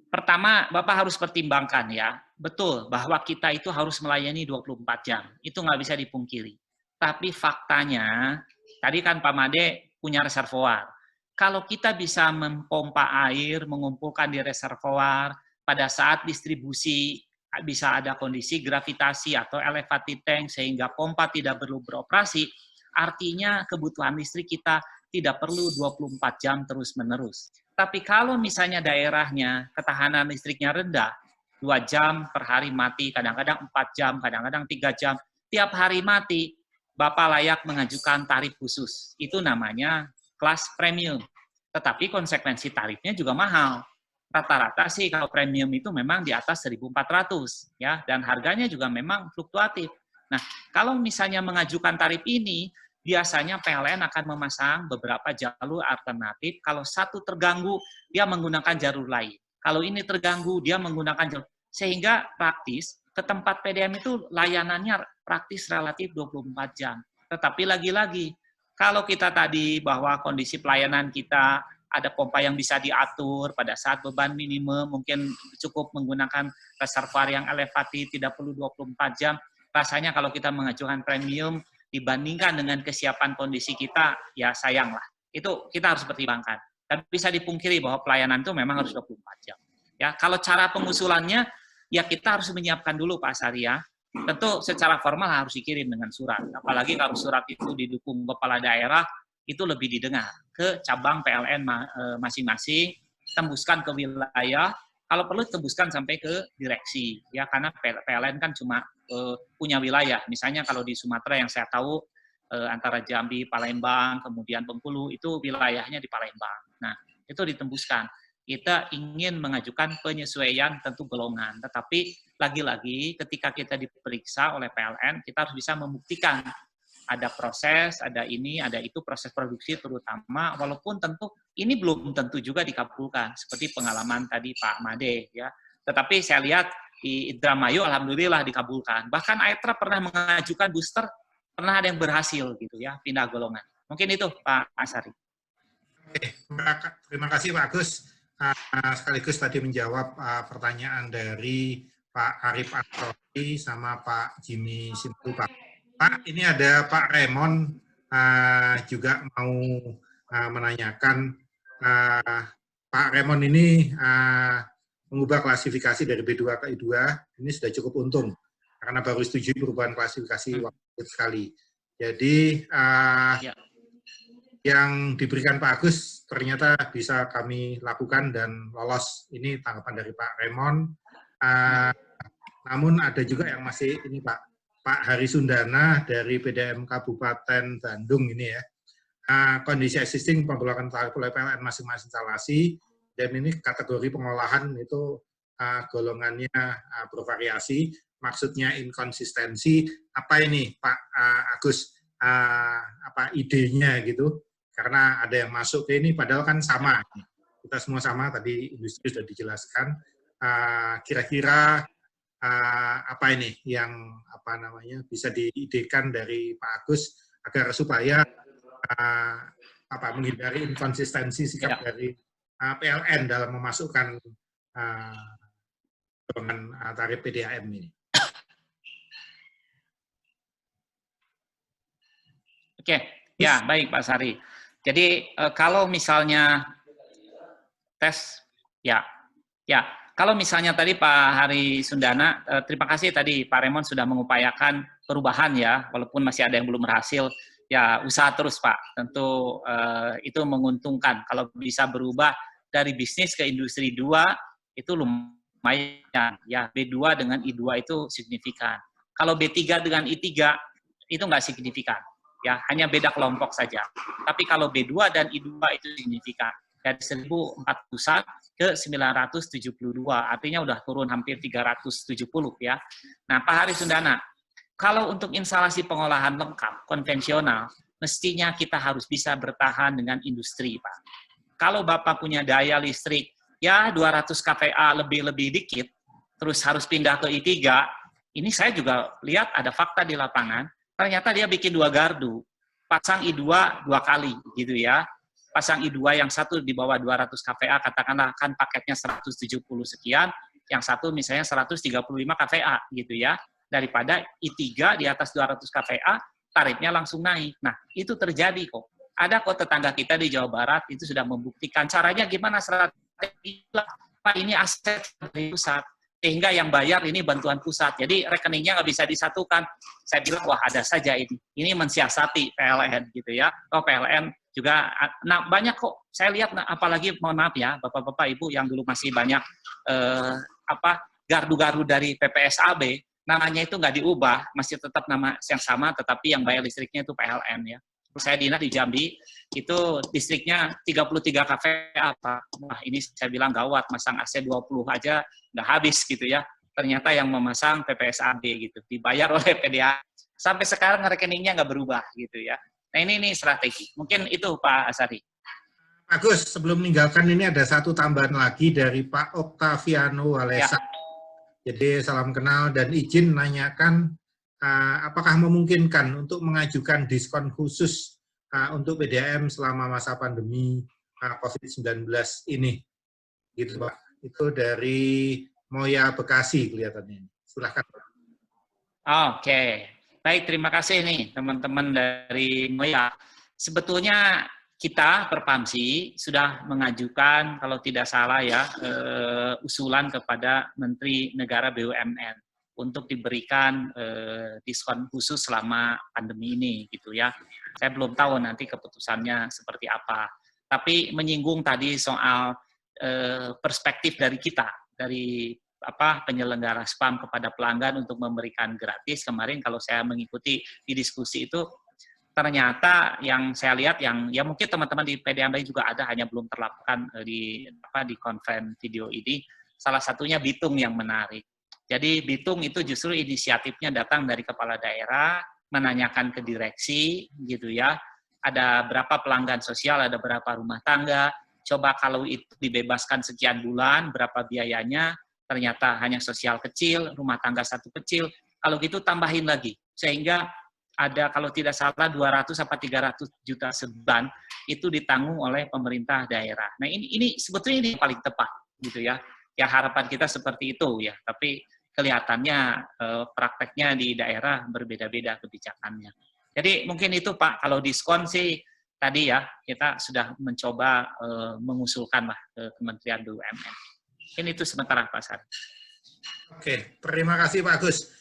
Speaker 2: Pertama, Bapak harus pertimbangkan ya. Betul, bahwa kita itu harus melayani 24 jam. Itu nggak bisa dipungkiri. Tapi faktanya, tadi kan Pak Made punya reservoir. Kalau kita bisa mempompa air, mengumpulkan di reservoir, pada saat distribusi bisa ada kondisi gravitasi atau elevated tank, sehingga pompa tidak perlu beroperasi, artinya kebutuhan listrik kita tidak perlu 24 jam terus-menerus. Tapi kalau misalnya daerahnya ketahanan listriknya rendah, 2 jam per hari mati, kadang-kadang 4 jam, kadang-kadang 3 jam, tiap hari mati, Bapak layak mengajukan tarif khusus. Itu namanya kelas premium. Tetapi konsekuensi tarifnya juga mahal. Rata-rata sih kalau premium itu memang di atas 1.400 ya, dan harganya juga memang fluktuatif. Nah, kalau misalnya mengajukan tarif ini, biasanya PLN akan memasang beberapa jalur alternatif. Kalau satu terganggu, dia menggunakan jalur lain. Kalau ini terganggu, dia menggunakan jalur. Sehingga praktis, ke tempat PDAM itu layanannya praktis relatif 24 jam. Tetapi lagi-lagi, kalau kita tadi bahwa kondisi pelayanan kita ada pompa yang bisa diatur pada saat beban minimum, mungkin cukup menggunakan reservoir yang elevatif, tidak perlu 24 jam. Rasanya kalau kita mengajukan premium dibandingkan dengan kesiapan kondisi kita, ya sayang lah. Itu kita harus pertimbangkan. Tapi bisa dipungkiri bahwa pelayanan itu memang harus 24 jam. Ya, kalau cara pengusulannya, ya kita harus menyiapkan dulu Pak Asari ya. Tentu secara formal harus dikirim dengan surat. Apalagi kalau surat itu didukung kepala daerah, itu lebih didengar ke cabang PLN masing-masing, tembuskan ke wilayah, kalau perlu tembuskan sampai ke direksi. Ya, karena PLN kan cuma punya wilayah. Misalnya kalau di Sumatera yang saya tahu, antara Jambi, Palembang, kemudian Bengkulu, itu wilayahnya di Palembang. Nah, itu ditembuskan. Kita ingin mengajukan penyesuaian tentu golongan, tetapi lagi-lagi ketika kita diperiksa oleh PLN, kita harus bisa membuktikan ada proses, ada ini, ada itu, proses produksi terutama, walaupun tentu ini belum tentu juga dikabulkan, seperti pengalaman tadi Pak Made, ya. Tetapi saya lihat di Indramayu, alhamdulillah dikabulkan. Bahkan Aetra pernah mengajukan booster, pernah ada yang berhasil gitu ya, pindah golongan. Mungkin itu Pak Asari.
Speaker 1: Oke, terima kasih Pak Agus. Sekaligus tadi menjawab pertanyaan dari Pak Arif Astori sama Pak Jimmy Simpu. Pak, ini ada Pak Raymond juga mau menanyakan. Pak Raymond ini mengubah klasifikasi dari B2 ke I2, ini sudah cukup untung, karena baru setuju perubahan klasifikasi waktu sekali. Jadi, yang diberikan Pak Agus ternyata bisa kami lakukan dan lolos. Ini tanggapan dari Pak Raymond. Namun ada juga yang masih ini Pak Hari Sundana dari PDM Kabupaten Bandung ini ya. Kondisi existing pemblokan tarif oleh PLN masing-masing instalasi, dan ini kategori pengolahan itu golongannya bervariasi, maksudnya inkonsistensi. Apa ini Pak Agus, apa idenya gitu? Karena ada yang masuk ke ini, padahal kan sama. Kita semua sama, tadi industri sudah dijelaskan. Kira-kira apa ini yang bisa diidekan dari Pak Agus agar supaya menghindari inkonsistensi sikap dari PLN dalam memasukkan golongan tarif PDAM ini.
Speaker 2: Oke, ya baik Pak Sari. Jadi kalau misalnya tes, kalau misalnya tadi Pak Hari Sundana, terima kasih tadi Pak Raymond sudah mengupayakan perubahan ya, walaupun masih ada yang belum berhasil, ya usaha terus Pak. Tentu itu menguntungkan. Kalau bisa berubah dari bisnis ke industri 2, itu lumayan. Ya, B2 dengan I2 itu signifikan. Kalau B3 dengan I3, itu nggak signifikan. Ya, hanya beda kelompok saja. Tapi kalau B2 dan I2 itu signifikan. Dari 1.041 ke 972, artinya udah turun hampir 370 ya. Nah, Pak Hari Sundana, kalau untuk instalasi pengolahan lengkap, konvensional, mestinya kita harus bisa bertahan dengan industri, Pak. Kalau Bapak punya daya listrik, ya 200 kVA lebih-lebih dikit, terus harus pindah ke I3, ini saya juga lihat ada fakta di lapangan, ternyata dia bikin 2 gardu, pasang I2 2 kali gitu ya. Pasang I2 yang satu di bawah 200 kVA, katakanlah kan paketnya 170 sekian, yang satu misalnya 135 kVA gitu ya. Daripada I3 di atas 200 kVA, tarifnya langsung naik. Nah, itu terjadi kok. Ada kok tetangga kita di Jawa Barat itu sudah membuktikan. Caranya gimana strategi? Pak, ini aset dari pusat. Sehingga yang bayar ini bantuan pusat. Jadi rekeningnya nggak bisa disatukan. Saya bilang, wah ada saja ini. Ini mensiasati PLN gitu ya. Oh PLN juga, nah banyak kok. Saya lihat, apalagi mohon maaf ya, Bapak-Bapak Ibu yang dulu masih banyak gardu-gardu dari PPSAB, namanya itu nggak diubah, masih tetap nama yang sama, tetapi yang bayar listriknya itu PLN ya. Saya dinas di Jambi, itu listriknya 33 kVA, Pak. Wah, ini saya bilang gawat, masang AC 20 aja nggak habis gitu ya. Ternyata yang memasang PPSAB gitu, dibayar oleh PDA. Sampai sekarang rekeningnya nggak berubah gitu ya. Nah ini strategi. Mungkin itu Pak Asari.
Speaker 1: Agus, sebelum meninggalkan ini ada satu tambahan lagi dari Pak Oktaviano Walesa. Ya. Jadi salam kenal dan izin menanyakan apakah memungkinkan untuk mengajukan diskon khusus untuk PDAM selama masa pandemi COVID-19 ini. Gitu, Pak. Itu dari Moya Bekasi kelihatannya. Silahkan.
Speaker 2: Oke, baik, terima kasih nih teman-teman dari Moya. Sebetulnya kita Perpamsi sudah mengajukan, kalau tidak salah ya, usulan kepada Menteri Negara BUMN untuk diberikan diskon khusus selama pandemi ini, gitu ya. Saya belum tahu nanti keputusannya seperti apa. Tapi menyinggung tadi soal perspektif dari kita, dari penyelenggara spam kepada pelanggan untuk memberikan gratis. Kemarin kalau saya mengikuti di diskusi itu, ternyata yang saya lihat yang ya mungkin teman-teman di PDAMB juga ada, hanya belum terlaporkan di konferensi video ini. Salah satunya Bitung yang menarik. Jadi Bitung itu justru inisiatifnya datang dari kepala daerah, menanyakan ke direksi gitu ya. Ada berapa pelanggan sosial, ada berapa rumah tangga. Coba kalau itu dibebaskan sekian bulan, berapa biayanya? Ternyata hanya sosial kecil, rumah tangga satu kecil. Kalau gitu tambahin lagi, sehingga ada kalau tidak salah 200 sampai 300 juta sebulan itu ditanggung oleh pemerintah daerah. Nah ini sebetulnya ini paling tepat gitu ya. Ya harapan kita seperti itu ya. Tapi kelihatannya prakteknya di daerah berbeda-beda kebijakannya. Jadi mungkin itu Pak, kalau diskon sih tadi ya kita sudah mencoba mengusulkan lah ke Kementerian BUMN. Ini itu sementara Pak Sari.
Speaker 1: Oke, terima kasih Pak Agus.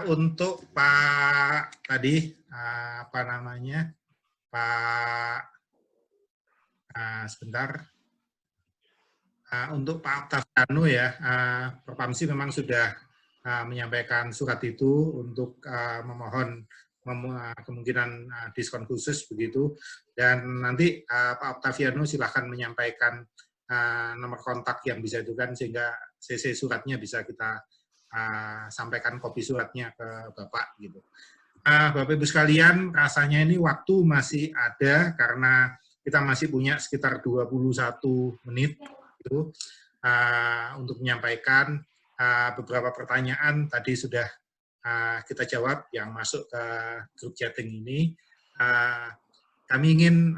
Speaker 1: Untuk Pak tadi Pak sebentar. Untuk Pak Octaviano ya, Perpamsi memang sudah menyampaikan surat itu untuk memohon kemungkinan diskon khusus begitu, dan nanti Pak Octaviano silahkan menyampaikan nomor kontak yang bisa itu kan, sehingga CC suratnya bisa kita sampaikan kopi suratnya ke Bapak gitu. Bapak Ibu sekalian, rasanya ini waktu masih ada karena kita masih punya sekitar 21 menit gitu, untuk menyampaikan beberapa pertanyaan. Tadi sudah kita jawab yang masuk ke grup chatting ini. Kami ingin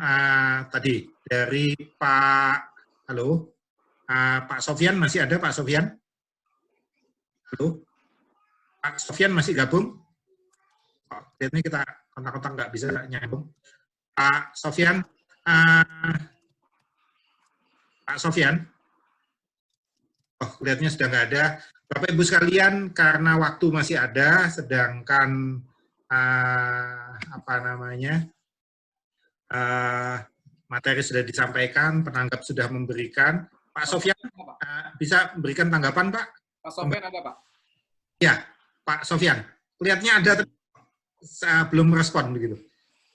Speaker 1: tadi dari Pak Sofyan, masih ada Pak Sofyan? Halo, Pak Sofyan masih gabung? Kayaknya kita kontak-kontak nggak bisa nyambung. Pak Sofyan, kelihatannya sudah nggak ada. Bapak Ibu sekalian, karena waktu masih ada, sedangkan materi sudah disampaikan, penanggap sudah memberikan. Pak Sofyan, bisa berikan tanggapan Pak?
Speaker 4: Pak Sofyan ada Pak?
Speaker 1: Ya, Pak Sofyan. Kelihatannya ada, belum respon begitu.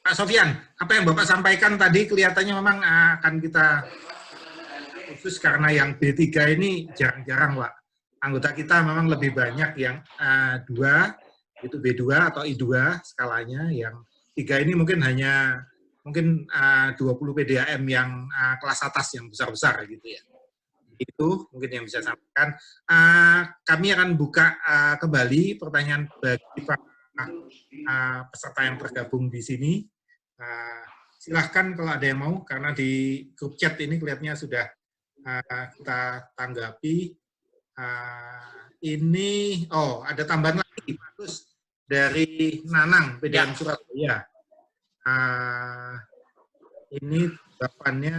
Speaker 1: Pak Sofyan, apa yang Bapak sampaikan tadi kelihatannya memang akan kita khusus karena yang B3 ini jarang-jarang, Pak. Anggota kita memang lebih banyak yang 2, itu B2 atau I2 skalanya, yang 3 ini mungkin hanya 20 PDAM yang kelas atas yang besar-besar gitu ya. Itu mungkin yang bisa sampaikan. Kami akan buka kembali pertanyaan bagi peserta yang tergabung di sini. Silahkan kalau ada yang mau, karena di grup chat ini kelihatannya sudah kita tanggapi. Ini, ada tambahan lagi, bagus, dari Nanang, PDAM Surabaya. Ini jawabannya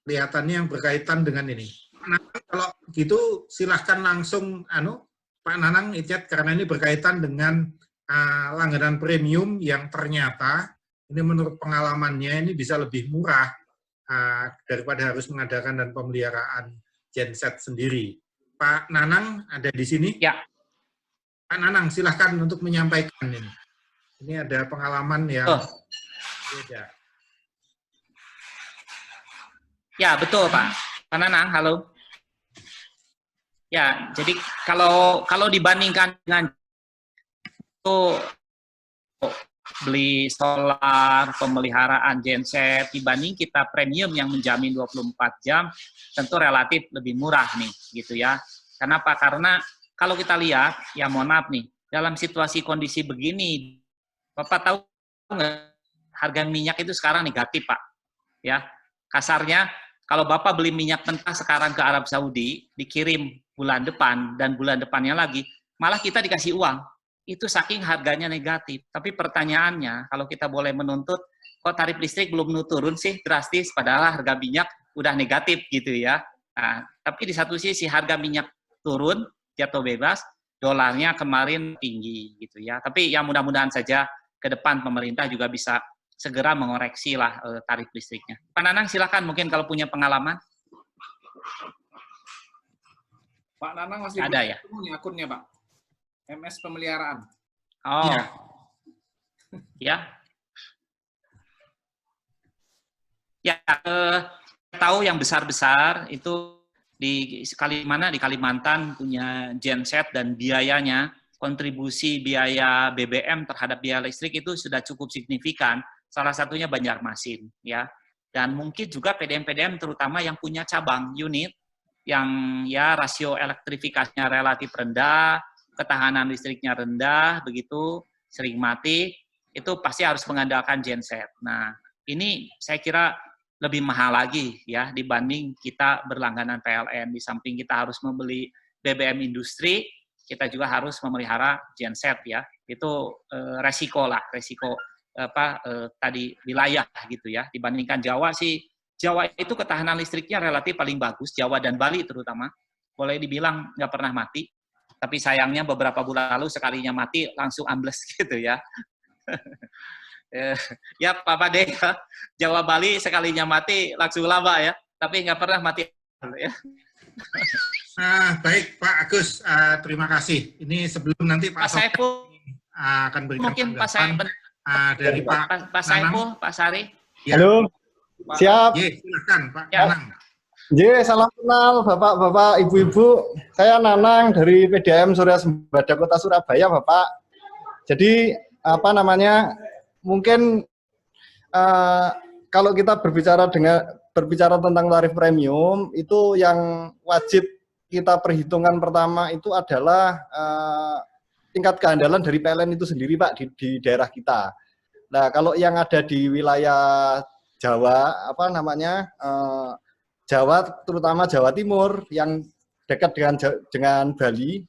Speaker 1: kelihatannya yang berkaitan dengan ini. Pak Nanang, kalau gitu silahkan langsung Pak Nanang ijat, karena ini berkaitan dengan langganan premium yang ternyata ini menurut pengalamannya ini bisa lebih murah daripada harus mengadakan dan pemeliharaan genset sendiri. Pak Nanang ada di sini?
Speaker 2: Ya.
Speaker 1: Pak Nanang silahkan untuk menyampaikan ini. Ini ada pengalaman yang beda.
Speaker 2: Ya, betul Pak. Pak Nanang, halo. Ya, jadi kalau dibandingkan dengan itu beli solar, pemeliharaan genset, dibanding kita premium yang menjamin 24 jam, tentu relatif lebih murah nih, gitu ya. Kenapa? Karena kalau kita lihat, ya mohon maaf nih, dalam situasi kondisi begini, Bapak tahu nggak harga minyak itu sekarang negatif, Pak. Ya, kasarnya kalau Bapak beli minyak mentah sekarang ke Arab Saudi, dikirim bulan depan dan bulan depannya lagi, malah kita dikasih uang. Itu saking harganya negatif. Tapi pertanyaannya, kalau kita boleh menuntut, kok tarif listrik belum turun sih drastis, padahal harga minyak udah negatif gitu ya. Nah, tapi di satu sisi harga minyak turun, jatuh bebas, dolarnya kemarin tinggi gitu ya. Tapi ya mudah-mudahan saja ke depan pemerintah juga bisa segera mengoreksi lah tarif listriknya. Pak Nanang silakan mungkin kalau punya pengalaman.
Speaker 4: Pak Nanang masih
Speaker 2: ada ya?
Speaker 4: Punya akunnya Pak. MS pemeliharaan.
Speaker 2: Oh.
Speaker 1: Iya.
Speaker 2: Ya. Ya, tahu yang besar-besar itu di Kalimantan punya genset dan biayanya, kontribusi biaya BBM terhadap biaya listrik itu sudah cukup signifikan. Salah satunya Banjarmasin, ya. Dan mungkin juga PDM-PDM terutama yang punya cabang unit yang ya rasio elektrifikasinya relatif rendah, ketahanan listriknya rendah, begitu sering mati, itu pasti harus mengandalkan genset. Nah, ini saya kira lebih mahal lagi ya dibanding kita berlangganan PLN. Di samping kita harus membeli BBM industri, kita juga harus memelihara genset ya. Itu resiko tadi wilayah gitu ya. Dibandingkan Jawa sih, Jawa itu ketahanan listriknya relatif paling bagus, Jawa dan Bali terutama. Boleh dibilang nggak pernah mati. Tapi sayangnya beberapa bulan lalu sekalinya mati langsung ambles gitu ya. Ya Pak Pade, Jawa Bali sekalinya mati langsung lama ya, tapi nggak pernah mati ya.
Speaker 1: Baik Pak Agus, terima kasih. Ini sebelum nanti Pak
Speaker 2: Saiful
Speaker 1: akan berikan
Speaker 2: mungkin Pak Saiful
Speaker 1: dari Pak
Speaker 2: Saiful, Pak Sari.
Speaker 3: Ya. Halo, siap.
Speaker 1: Silakan Pak
Speaker 2: ya.
Speaker 1: Nanang.
Speaker 3: Salam kenal Bapak-Bapak, Ibu-Ibu. Saya Nanang dari PDM Surya Sembada Kota Surabaya, Bapak. Jadi mungkin kalau kita berbicara tentang tarif premium, itu yang wajib kita perhitungkan pertama itu adalah tingkat keandalan dari PLN itu sendiri, Pak, di daerah kita. Nah, kalau yang ada di wilayah Jawa, Jawa, terutama Jawa Timur yang dekat dengan Bali,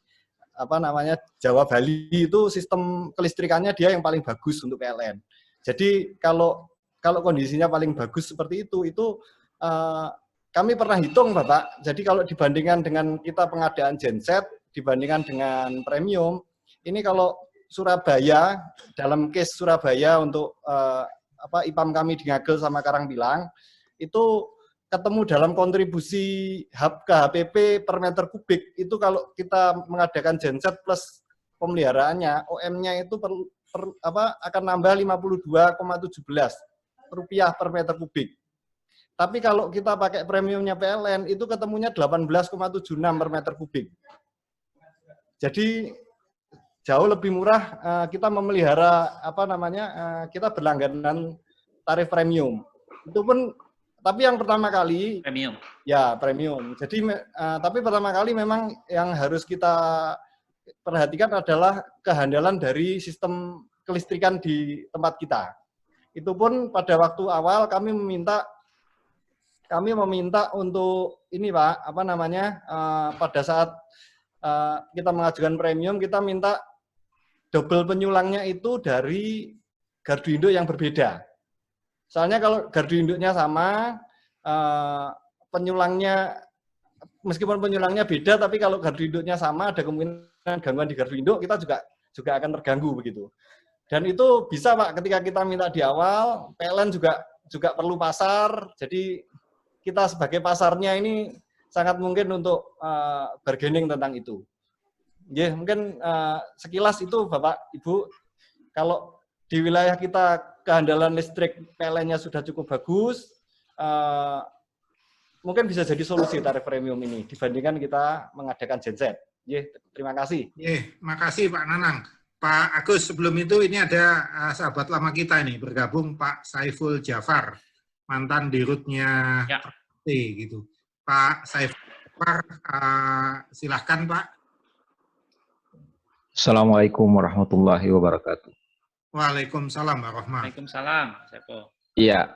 Speaker 3: Jawa Bali itu sistem kelistrikannya dia yang paling bagus untuk PLN. Jadi kalau kondisinya paling bagus seperti itu kami pernah hitung, Bapak. Jadi kalau dibandingkan dengan kita pengadaan genset dibandingkan dengan premium, ini kalau Surabaya, dalam case Surabaya untuk IPAM kami di Ngagel sama Karangpilang itu ketemu dalam kontribusi HPP per meter kubik itu kalau kita mengadakan genset plus pemeliharaannya, OM-nya itu akan nambah 52,17 rupiah per meter kubik. Tapi kalau kita pakai premiumnya PLN itu ketemunya 18,76 per meter kubik. Jadi jauh lebih murah kita memelihara kita berlangganan tarif premium. Itu pun tapi yang pertama kali
Speaker 2: premium.
Speaker 3: Ya, premium. Jadi tapi pertama kali memang yang harus kita perhatikan adalah kehandalan dari sistem kelistrikan di tempat kita. Itu pun pada waktu awal kami meminta untuk ini, Pak, pada saat kita mengajukan premium kita minta double penyulangnya itu dari gardu induk yang berbeda. Soalnya kalau gardu induknya sama, meskipun penyulangnya beda, tapi kalau gardu induknya sama, ada kemungkinan gangguan di gardu induk, kita juga akan terganggu begitu. Dan itu bisa, Pak, ketika kita minta di awal, PLN juga perlu pasar, jadi kita sebagai pasarnya ini sangat mungkin untuk bargaining tentang itu. Ya, mungkin sekilas itu, Bapak, Ibu, kalau di wilayah kita kehandalan listrik PLN-nya sudah cukup bagus, mungkin bisa jadi solusi tarif premium ini dibandingkan kita mengadakan genset. Terima kasih.
Speaker 1: Makasih Pak Nanang. Pak Agus, sebelum itu ini ada sahabat lama kita ini bergabung, Pak Saiful Jafar, mantan dirutnya T gitu. Pak Saiful Jafar, silahkan Pak.
Speaker 8: Assalamualaikum warahmatullahi wabarakatuh.
Speaker 1: Waalaikumsalam warahmatullahi wabarakatuh.
Speaker 2: Waalaikumsalam, Sepo.
Speaker 8: Iya,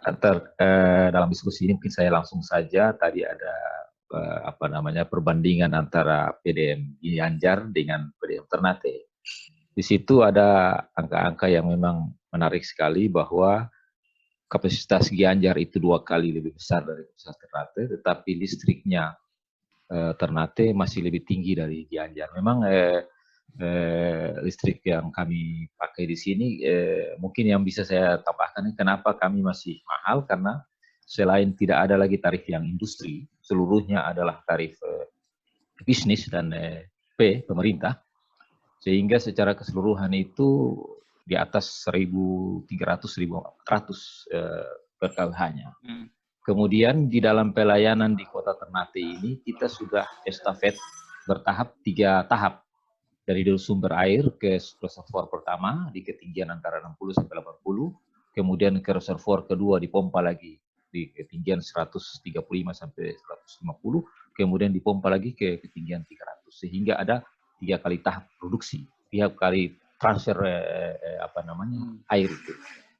Speaker 8: dalam diskusi ini mungkin saya langsung saja. Tadi ada perbandingan antara PDM Gianyar dengan PDM Ternate. Di situ ada angka-angka yang memang menarik sekali bahwa kapasitas Gianyar itu 2 kali lebih besar dari kapasitas Ternate, tetapi listriknya Ternate masih lebih tinggi dari Gianyar. Memang listrik yang kami pakai di sini mungkin yang bisa saya tambahkan kenapa kami masih mahal, karena selain tidak ada lagi tarif yang industri, seluruhnya adalah tarif bisnis dan pemerintah, sehingga secara keseluruhan itu di atas 1.300-1.400 per kWh-nya. Kemudian di dalam pelayanan di Kota Ternate ini kita sudah estafet bertahap 3 tahap. Dari sumber air ke reservoir pertama di ketinggian antara 60 sampai 80, kemudian ke reservoir kedua dipompa lagi di ketinggian 135 sampai 150, kemudian dipompa lagi ke ketinggian 300, sehingga ada 3 kali tahap produksi, 3 kali transfer air itu.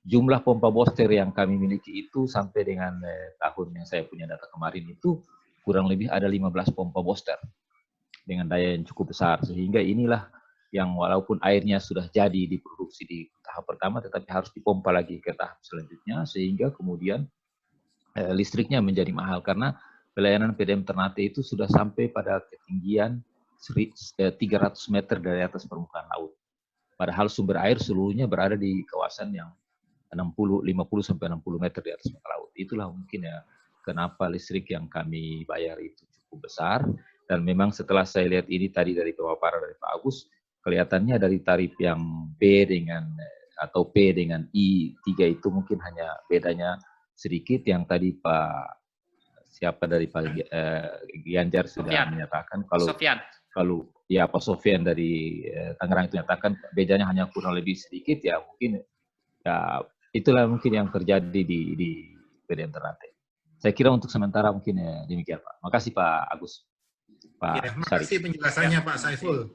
Speaker 8: Jumlah pompa booster yang kami miliki itu sampai dengan tahun yang saya punya data kemarin itu kurang lebih ada 15 pompa booster dengan daya yang cukup besar, sehingga inilah yang walaupun airnya sudah jadi diproduksi di tahap pertama, tetapi harus dipompa lagi ke tahap selanjutnya, sehingga kemudian listriknya menjadi mahal, karena pelayanan PDM Ternate itu sudah sampai pada ketinggian 300 meter dari atas permukaan laut. Padahal sumber air seluruhnya berada di kawasan yang 50 sampai 60 meter di atas permukaan laut. Itulah mungkin ya kenapa listrik yang kami bayar itu cukup besar. Dan memang setelah saya lihat ini tadi dari pemaparan dari Pak Agus, kelihatannya dari tarif yang B dengan atau P dengan I3 itu mungkin hanya bedanya sedikit, yang tadi Pak Gianyar sudah menyatakan kalau Pak Sofyan dari Tangerang itu menyatakan bedanya hanya kurang lebih sedikit, ya mungkin ya itulah mungkin yang terjadi di PDM Ternate. Saya kira untuk sementara mungkin demikian Pak. Makasih Pak Agus.
Speaker 1: Terima kasih penjelasannya Pak Saiful.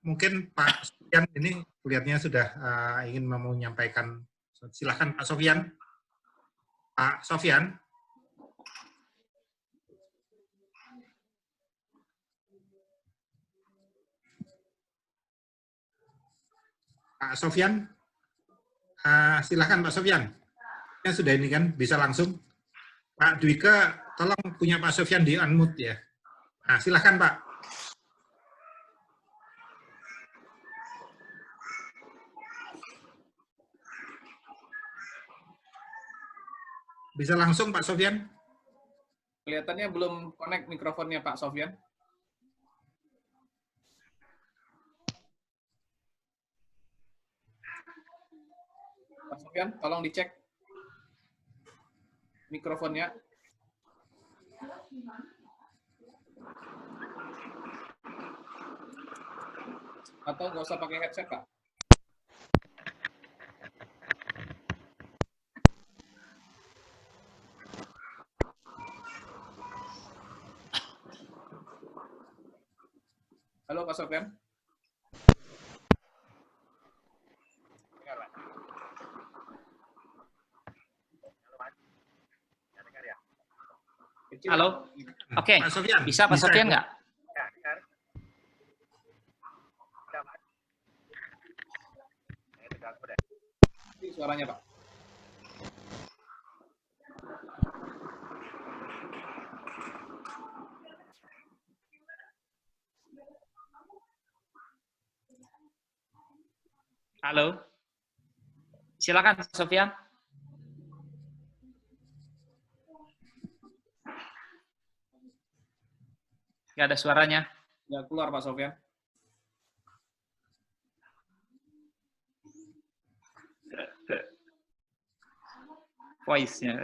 Speaker 1: Mungkin Pak Sofyan ini kelihatannya sudah ingin menyampaikan. Silakan Pak Sofyan. Pak Sofyan. Pak Sofyan. Silakan Pak Sofyan. Yang sudah ini kan bisa langsung. Pak Dwika, tolong punya Pak Sofyan di unmute ya. Nah, silakan Pak. Bisa langsung Pak Sofyan?
Speaker 4: Kelihatannya belum connect mikrofonnya Pak Sofyan. Pak Sofyan, tolong dicek mikrofonnya. Atau nggak usah pakai headset, Pak? Halo, Pak Sofyan.
Speaker 2: Halo, oke, bisa Pak Sofyan nggak?
Speaker 4: Suaranya Pak.
Speaker 2: Halo, silakan Pak Sofyan. Nggak ada suaranya.
Speaker 4: Nggak keluar Pak Sofyan.
Speaker 2: Voice-nya.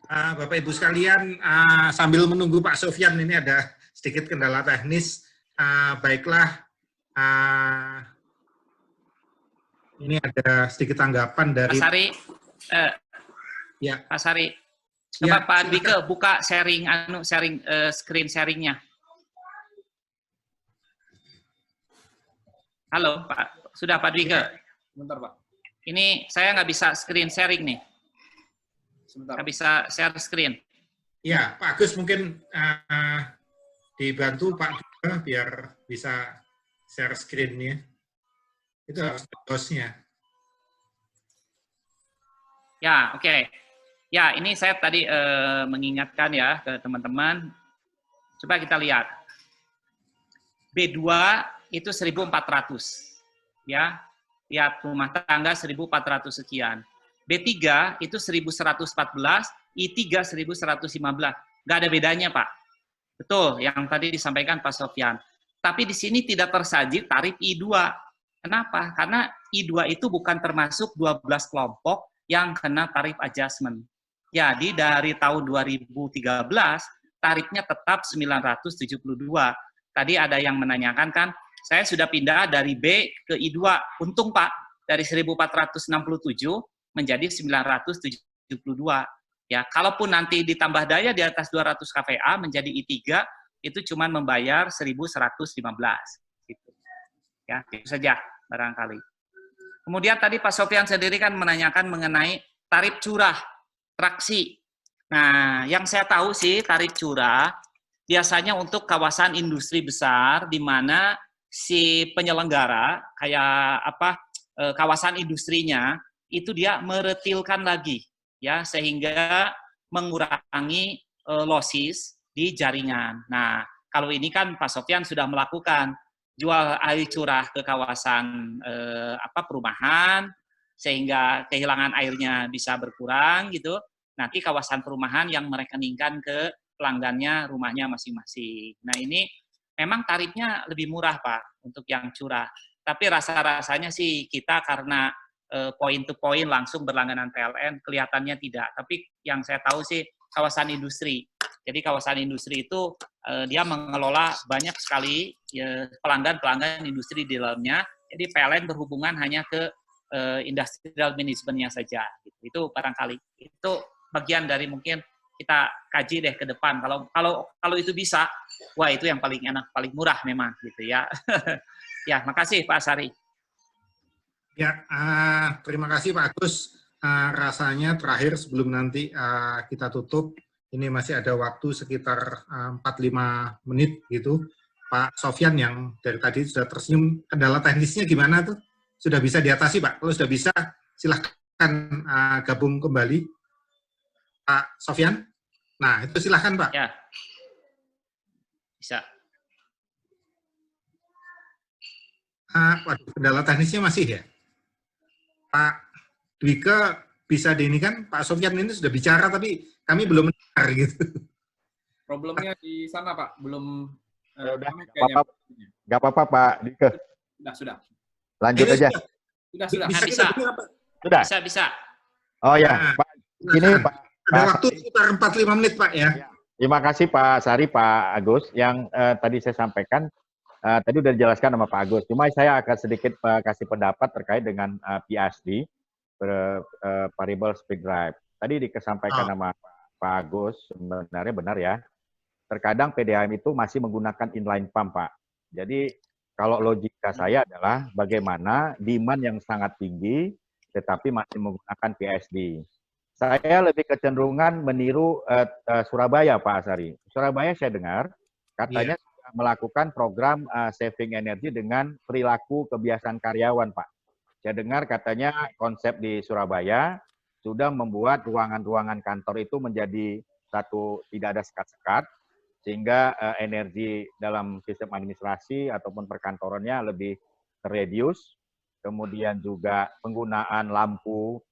Speaker 1: Bapak Ibu sekalian, sambil menunggu Pak Sofyan, ini ada sedikit kendala teknis. Baiklah, ini ada sedikit tanggapan dari
Speaker 2: Pak Sari.
Speaker 1: Ya.
Speaker 2: Pak Sari, coba
Speaker 1: Ya,
Speaker 2: Pak Dwike buka screen sharingnya. Halo, Pak. Sudah, Pak Dwike?
Speaker 4: Sebentar, Pak.
Speaker 2: Ini saya nggak bisa screen sharing nih.
Speaker 4: Sebentar.
Speaker 2: Nggak bisa share screen.
Speaker 1: Ya, Pak Agus mungkin dibantu Pak Dwike biar bisa share screen-nya. Itu harus hostnya.
Speaker 2: Ya, oke. Ya, ini saya tadi mengingatkan ya ke teman-teman. Coba kita lihat. B2 itu 1.400. Ya, lihat rumah tangga 1.400 sekian. B3 itu 1.114, I3 1.115. Nggak ada bedanya, Pak. Betul, yang tadi disampaikan Pak Sofyan. Tapi di sini tidak tersaji tarif I2. Kenapa? Karena I2 itu bukan termasuk 12 kelompok yang kena tarif adjustment. Jadi dari tahun 2013, tarifnya tetap 972. Tadi ada yang menanyakan kan, saya sudah pindah dari B ke I2. Untung Pak, dari 1.467 menjadi 972. Ya, kalaupun nanti ditambah daya di atas 200 kVA menjadi I3, itu cuma membayar 1.115. Gitu. Ya, itu saja barangkali. Kemudian tadi Pak Sofyan sendiri kan menanyakan mengenai tarif curah traksi. Nah, yang saya tahu sih tarif curah biasanya untuk kawasan industri besar di mana si penyelenggara kayak kawasan industrinya itu dia meretilkan lagi ya sehingga mengurangi losses di jaringan. Nah, kalau ini kan Pak Sofyan sudah melakukan jual air curah ke kawasan perumahan sehingga kehilangan airnya bisa berkurang gitu. Nanti kawasan perumahan yang merekeningkan ke pelanggannya rumahnya masing-masing. Nah, ini memang tarifnya lebih murah Pak untuk yang curah. Tapi rasa-rasanya sih kita karena point to point langsung berlangganan PLN kelihatannya tidak. Tapi yang saya tahu sih kawasan industri. Jadi kawasan industri itu dia mengelola banyak sekali pelanggan-pelanggan industri di dalamnya. Jadi PLN berhubungan hanya ke industrial manajemennya saja. Gitu. Itu barangkali itu bagian dari mungkin kita kaji deh ke depan. Kalau itu bisa, wah itu yang paling enak, paling murah memang gitu ya. Ya, makasih Pak Asari.
Speaker 1: Ya, terima kasih Pak Agus. Rasanya terakhir sebelum nanti kita tutup, ini masih ada waktu sekitar 4-5 menit gitu. Pak Sofyan yang dari tadi sudah tersenyum, kendala teknisnya gimana tuh? Sudah bisa diatasi Pak? Kalau sudah bisa, silahkan gabung kembali. Pak Sofyan? Nah, itu silahkan Pak.
Speaker 2: Ya, bisa.
Speaker 1: Waduh, kendala teknisnya masih ya? Pak Dwike bisa di ini kan, Pak Sofyan ini sudah bicara, tapi kami belum mendengar gitu.
Speaker 4: Problemnya di sana Pak, belum.
Speaker 5: Udah, nggak apa-apa Pak Dwike.
Speaker 4: Sudah.
Speaker 5: Lanjut aja.
Speaker 4: Sudah.
Speaker 2: Sudah. Bisa.
Speaker 5: Oh ya, Pak. Ini Pak.
Speaker 1: Ada waktu sekitar 4-5 menit Pak ya.
Speaker 5: Terima kasih Pak Sari, Pak Agus. Yang tadi saya sampaikan, tadi sudah dijelaskan sama Pak Agus. Cuma saya akan sedikit kasih pendapat terkait dengan PSD, Variable Speed Drive. Tadi disampaikan sama Pak Agus, sebenarnya benar ya. Terkadang PDAM itu masih menggunakan inline pump, Pak. Jadi kalau logika saya adalah bagaimana demand yang sangat tinggi, tetapi masih menggunakan PSD. Saya lebih kecenderungan meniru Surabaya, Pak Asari. Surabaya saya dengar, katanya melakukan program saving energy dengan perilaku kebiasaan karyawan, Pak. Saya dengar katanya konsep di Surabaya sudah membuat ruangan-ruangan kantor itu menjadi satu tidak ada sekat-sekat, sehingga energi dalam sistem administrasi ataupun perkantorannya lebih terreduce. Kemudian juga penggunaan lampu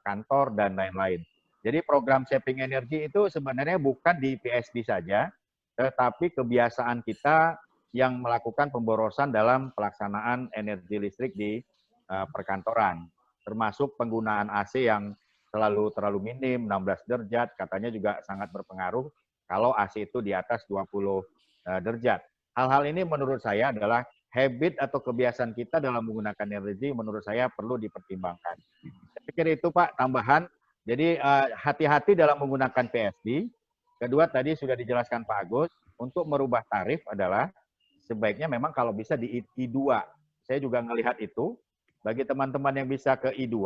Speaker 5: kantor dan lain-lain. Jadi program saving energi itu sebenarnya bukan di PSD saja, tetapi kebiasaan kita yang melakukan pemborosan dalam pelaksanaan energi listrik di perkantoran, termasuk penggunaan AC yang terlalu minim, 16 derajat, katanya juga sangat berpengaruh kalau AC itu di atas 20 derajat. Hal-hal ini menurut saya adalah habit atau kebiasaan kita dalam menggunakan energi menurut saya perlu dipertimbangkan. Saya pikir itu Pak tambahan. Jadi hati-hati dalam menggunakan PSD. Kedua tadi sudah dijelaskan Pak Agus, untuk merubah tarif adalah sebaiknya memang kalau bisa di I2. saya juga melihat itu. Bagi teman-teman yang bisa ke I2,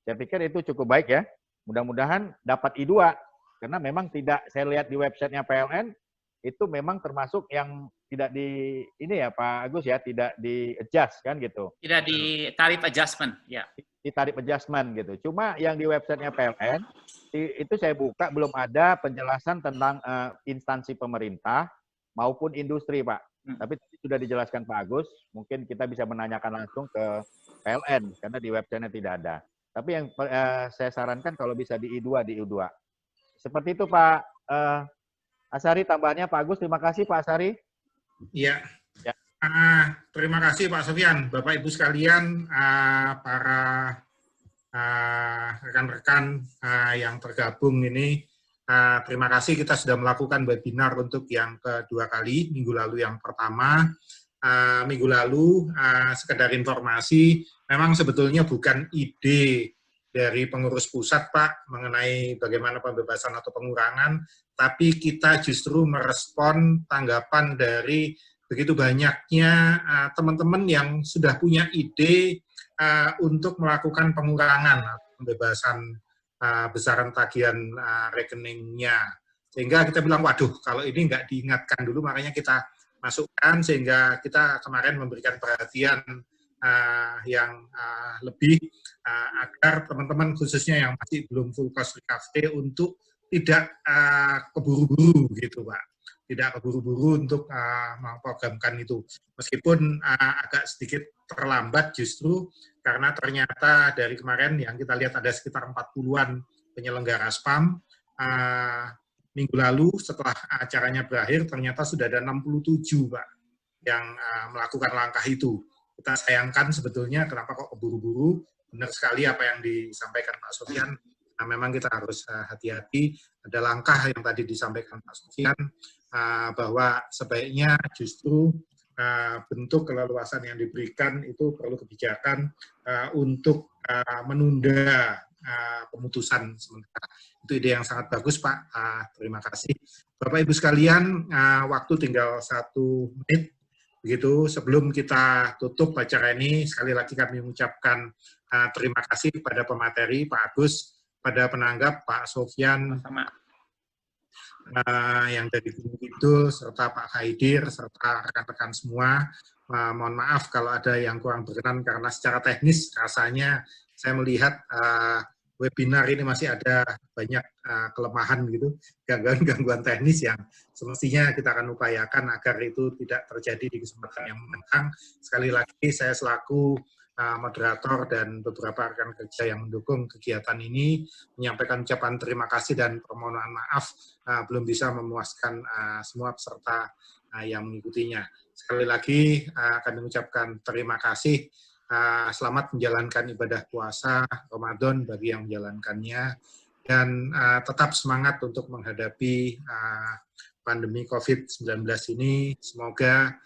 Speaker 5: saya pikir itu cukup baik ya. Mudah-mudahan dapat I2, karena memang tidak, saya lihat di websitenya PLN, itu memang termasuk yang tidak di, ini ya Pak Agus ya, tidak di adjust kan gitu.
Speaker 2: Tidak di tarif adjustment, ya.
Speaker 5: Di tarif adjustment gitu. Cuma yang di websitenya PLN, itu saya buka belum ada penjelasan tentang instansi pemerintah maupun industri Pak. Tapi sudah dijelaskan Pak Agus, mungkin kita bisa menanyakan langsung ke PLN, karena di websitenya tidak ada. Tapi yang saya sarankan kalau bisa di I2, di I2. Seperti itu Pak Asari, tambahannya Pak Agus. Terima kasih Pak Asari.
Speaker 1: Iya.
Speaker 5: Ya.
Speaker 1: Terima kasih Pak Sofyan, Bapak Ibu sekalian, para rekan-rekan yang tergabung ini. Terima kasih kita sudah melakukan webinar untuk yang kedua kali, minggu lalu yang pertama. Minggu lalu, sekedar informasi, memang sebetulnya bukan ide dari pengurus pusat Pak mengenai bagaimana pembebasan atau pengurangan, tapi kita justru merespon tanggapan dari begitu banyaknya teman-teman yang sudah punya ide untuk melakukan pengurangan atau pembebasan besaran tagihan rekeningnya. Sehingga kita bilang, waduh, kalau ini nggak diingatkan dulu, makanya kita masukkan, sehingga kita kemarin memberikan perhatian yang lebih agar teman-teman khususnya yang masih belum full cost recovery untuk tidak keburu-buru gitu Pak. Tidak keburu-buru untuk memprogramkan itu. Meskipun agak sedikit terlambat justru karena ternyata dari kemarin yang kita lihat ada sekitar 40-an penyelenggara spam. Minggu lalu setelah acaranya berakhir ternyata sudah ada 67 Pak yang melakukan langkah itu. Kita sayangkan sebetulnya kenapa kok keburu-buru. Benar sekali apa yang disampaikan Pak Sofyan. Nah, memang kita harus hati-hati. Ada langkah yang tadi disampaikan Pak Sofyan, bahwa sebaiknya justru bentuk keleluasan yang diberikan itu perlu kebijakan untuk menunda pemutusan sementara. Itu ide yang sangat bagus Pak. Terima kasih. Bapak Ibu sekalian, waktu tinggal 1 menit. Begitu, sebelum kita tutup acara ini, sekali lagi kami mengucapkan terima kasih kepada pemateri, Pak Agus, pada penanggap, Pak Sofyan, yang dari Gunung Kidul, serta Pak Haidir, serta rekan-rekan semua. Mohon maaf kalau ada yang kurang berkenan, karena secara teknis rasanya saya melihat webinar ini masih ada banyak kelemahan gitu, gangguan teknis yang semestinya kita akan upayakan agar itu tidak terjadi di kesempatan yang mendatang. Sekali lagi saya selaku moderator dan beberapa rekan kerja yang mendukung kegiatan ini menyampaikan ucapan terima kasih dan permohonan maaf belum bisa memuaskan semua peserta yang mengikutinya. Sekali lagi kami mengucapkan terima kasih. Selamat menjalankan ibadah puasa Ramadan bagi yang menjalankannya, dan tetap semangat untuk menghadapi pandemi COVID-19 ini. Semoga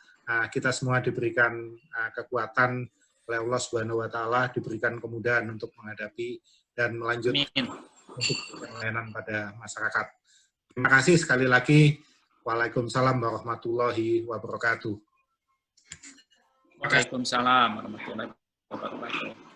Speaker 1: kita semua diberikan kekuatan oleh Allah Subhanahu wa Ta'ala, diberikan kemudahan untuk menghadapi dan melanjutkan untuk pelayanan pada masyarakat. Terima kasih sekali lagi. Waalaikumsalam warahmatullahi wabarakatuh.
Speaker 2: Waalaikumsalam warahmatullahi wabarakatuh.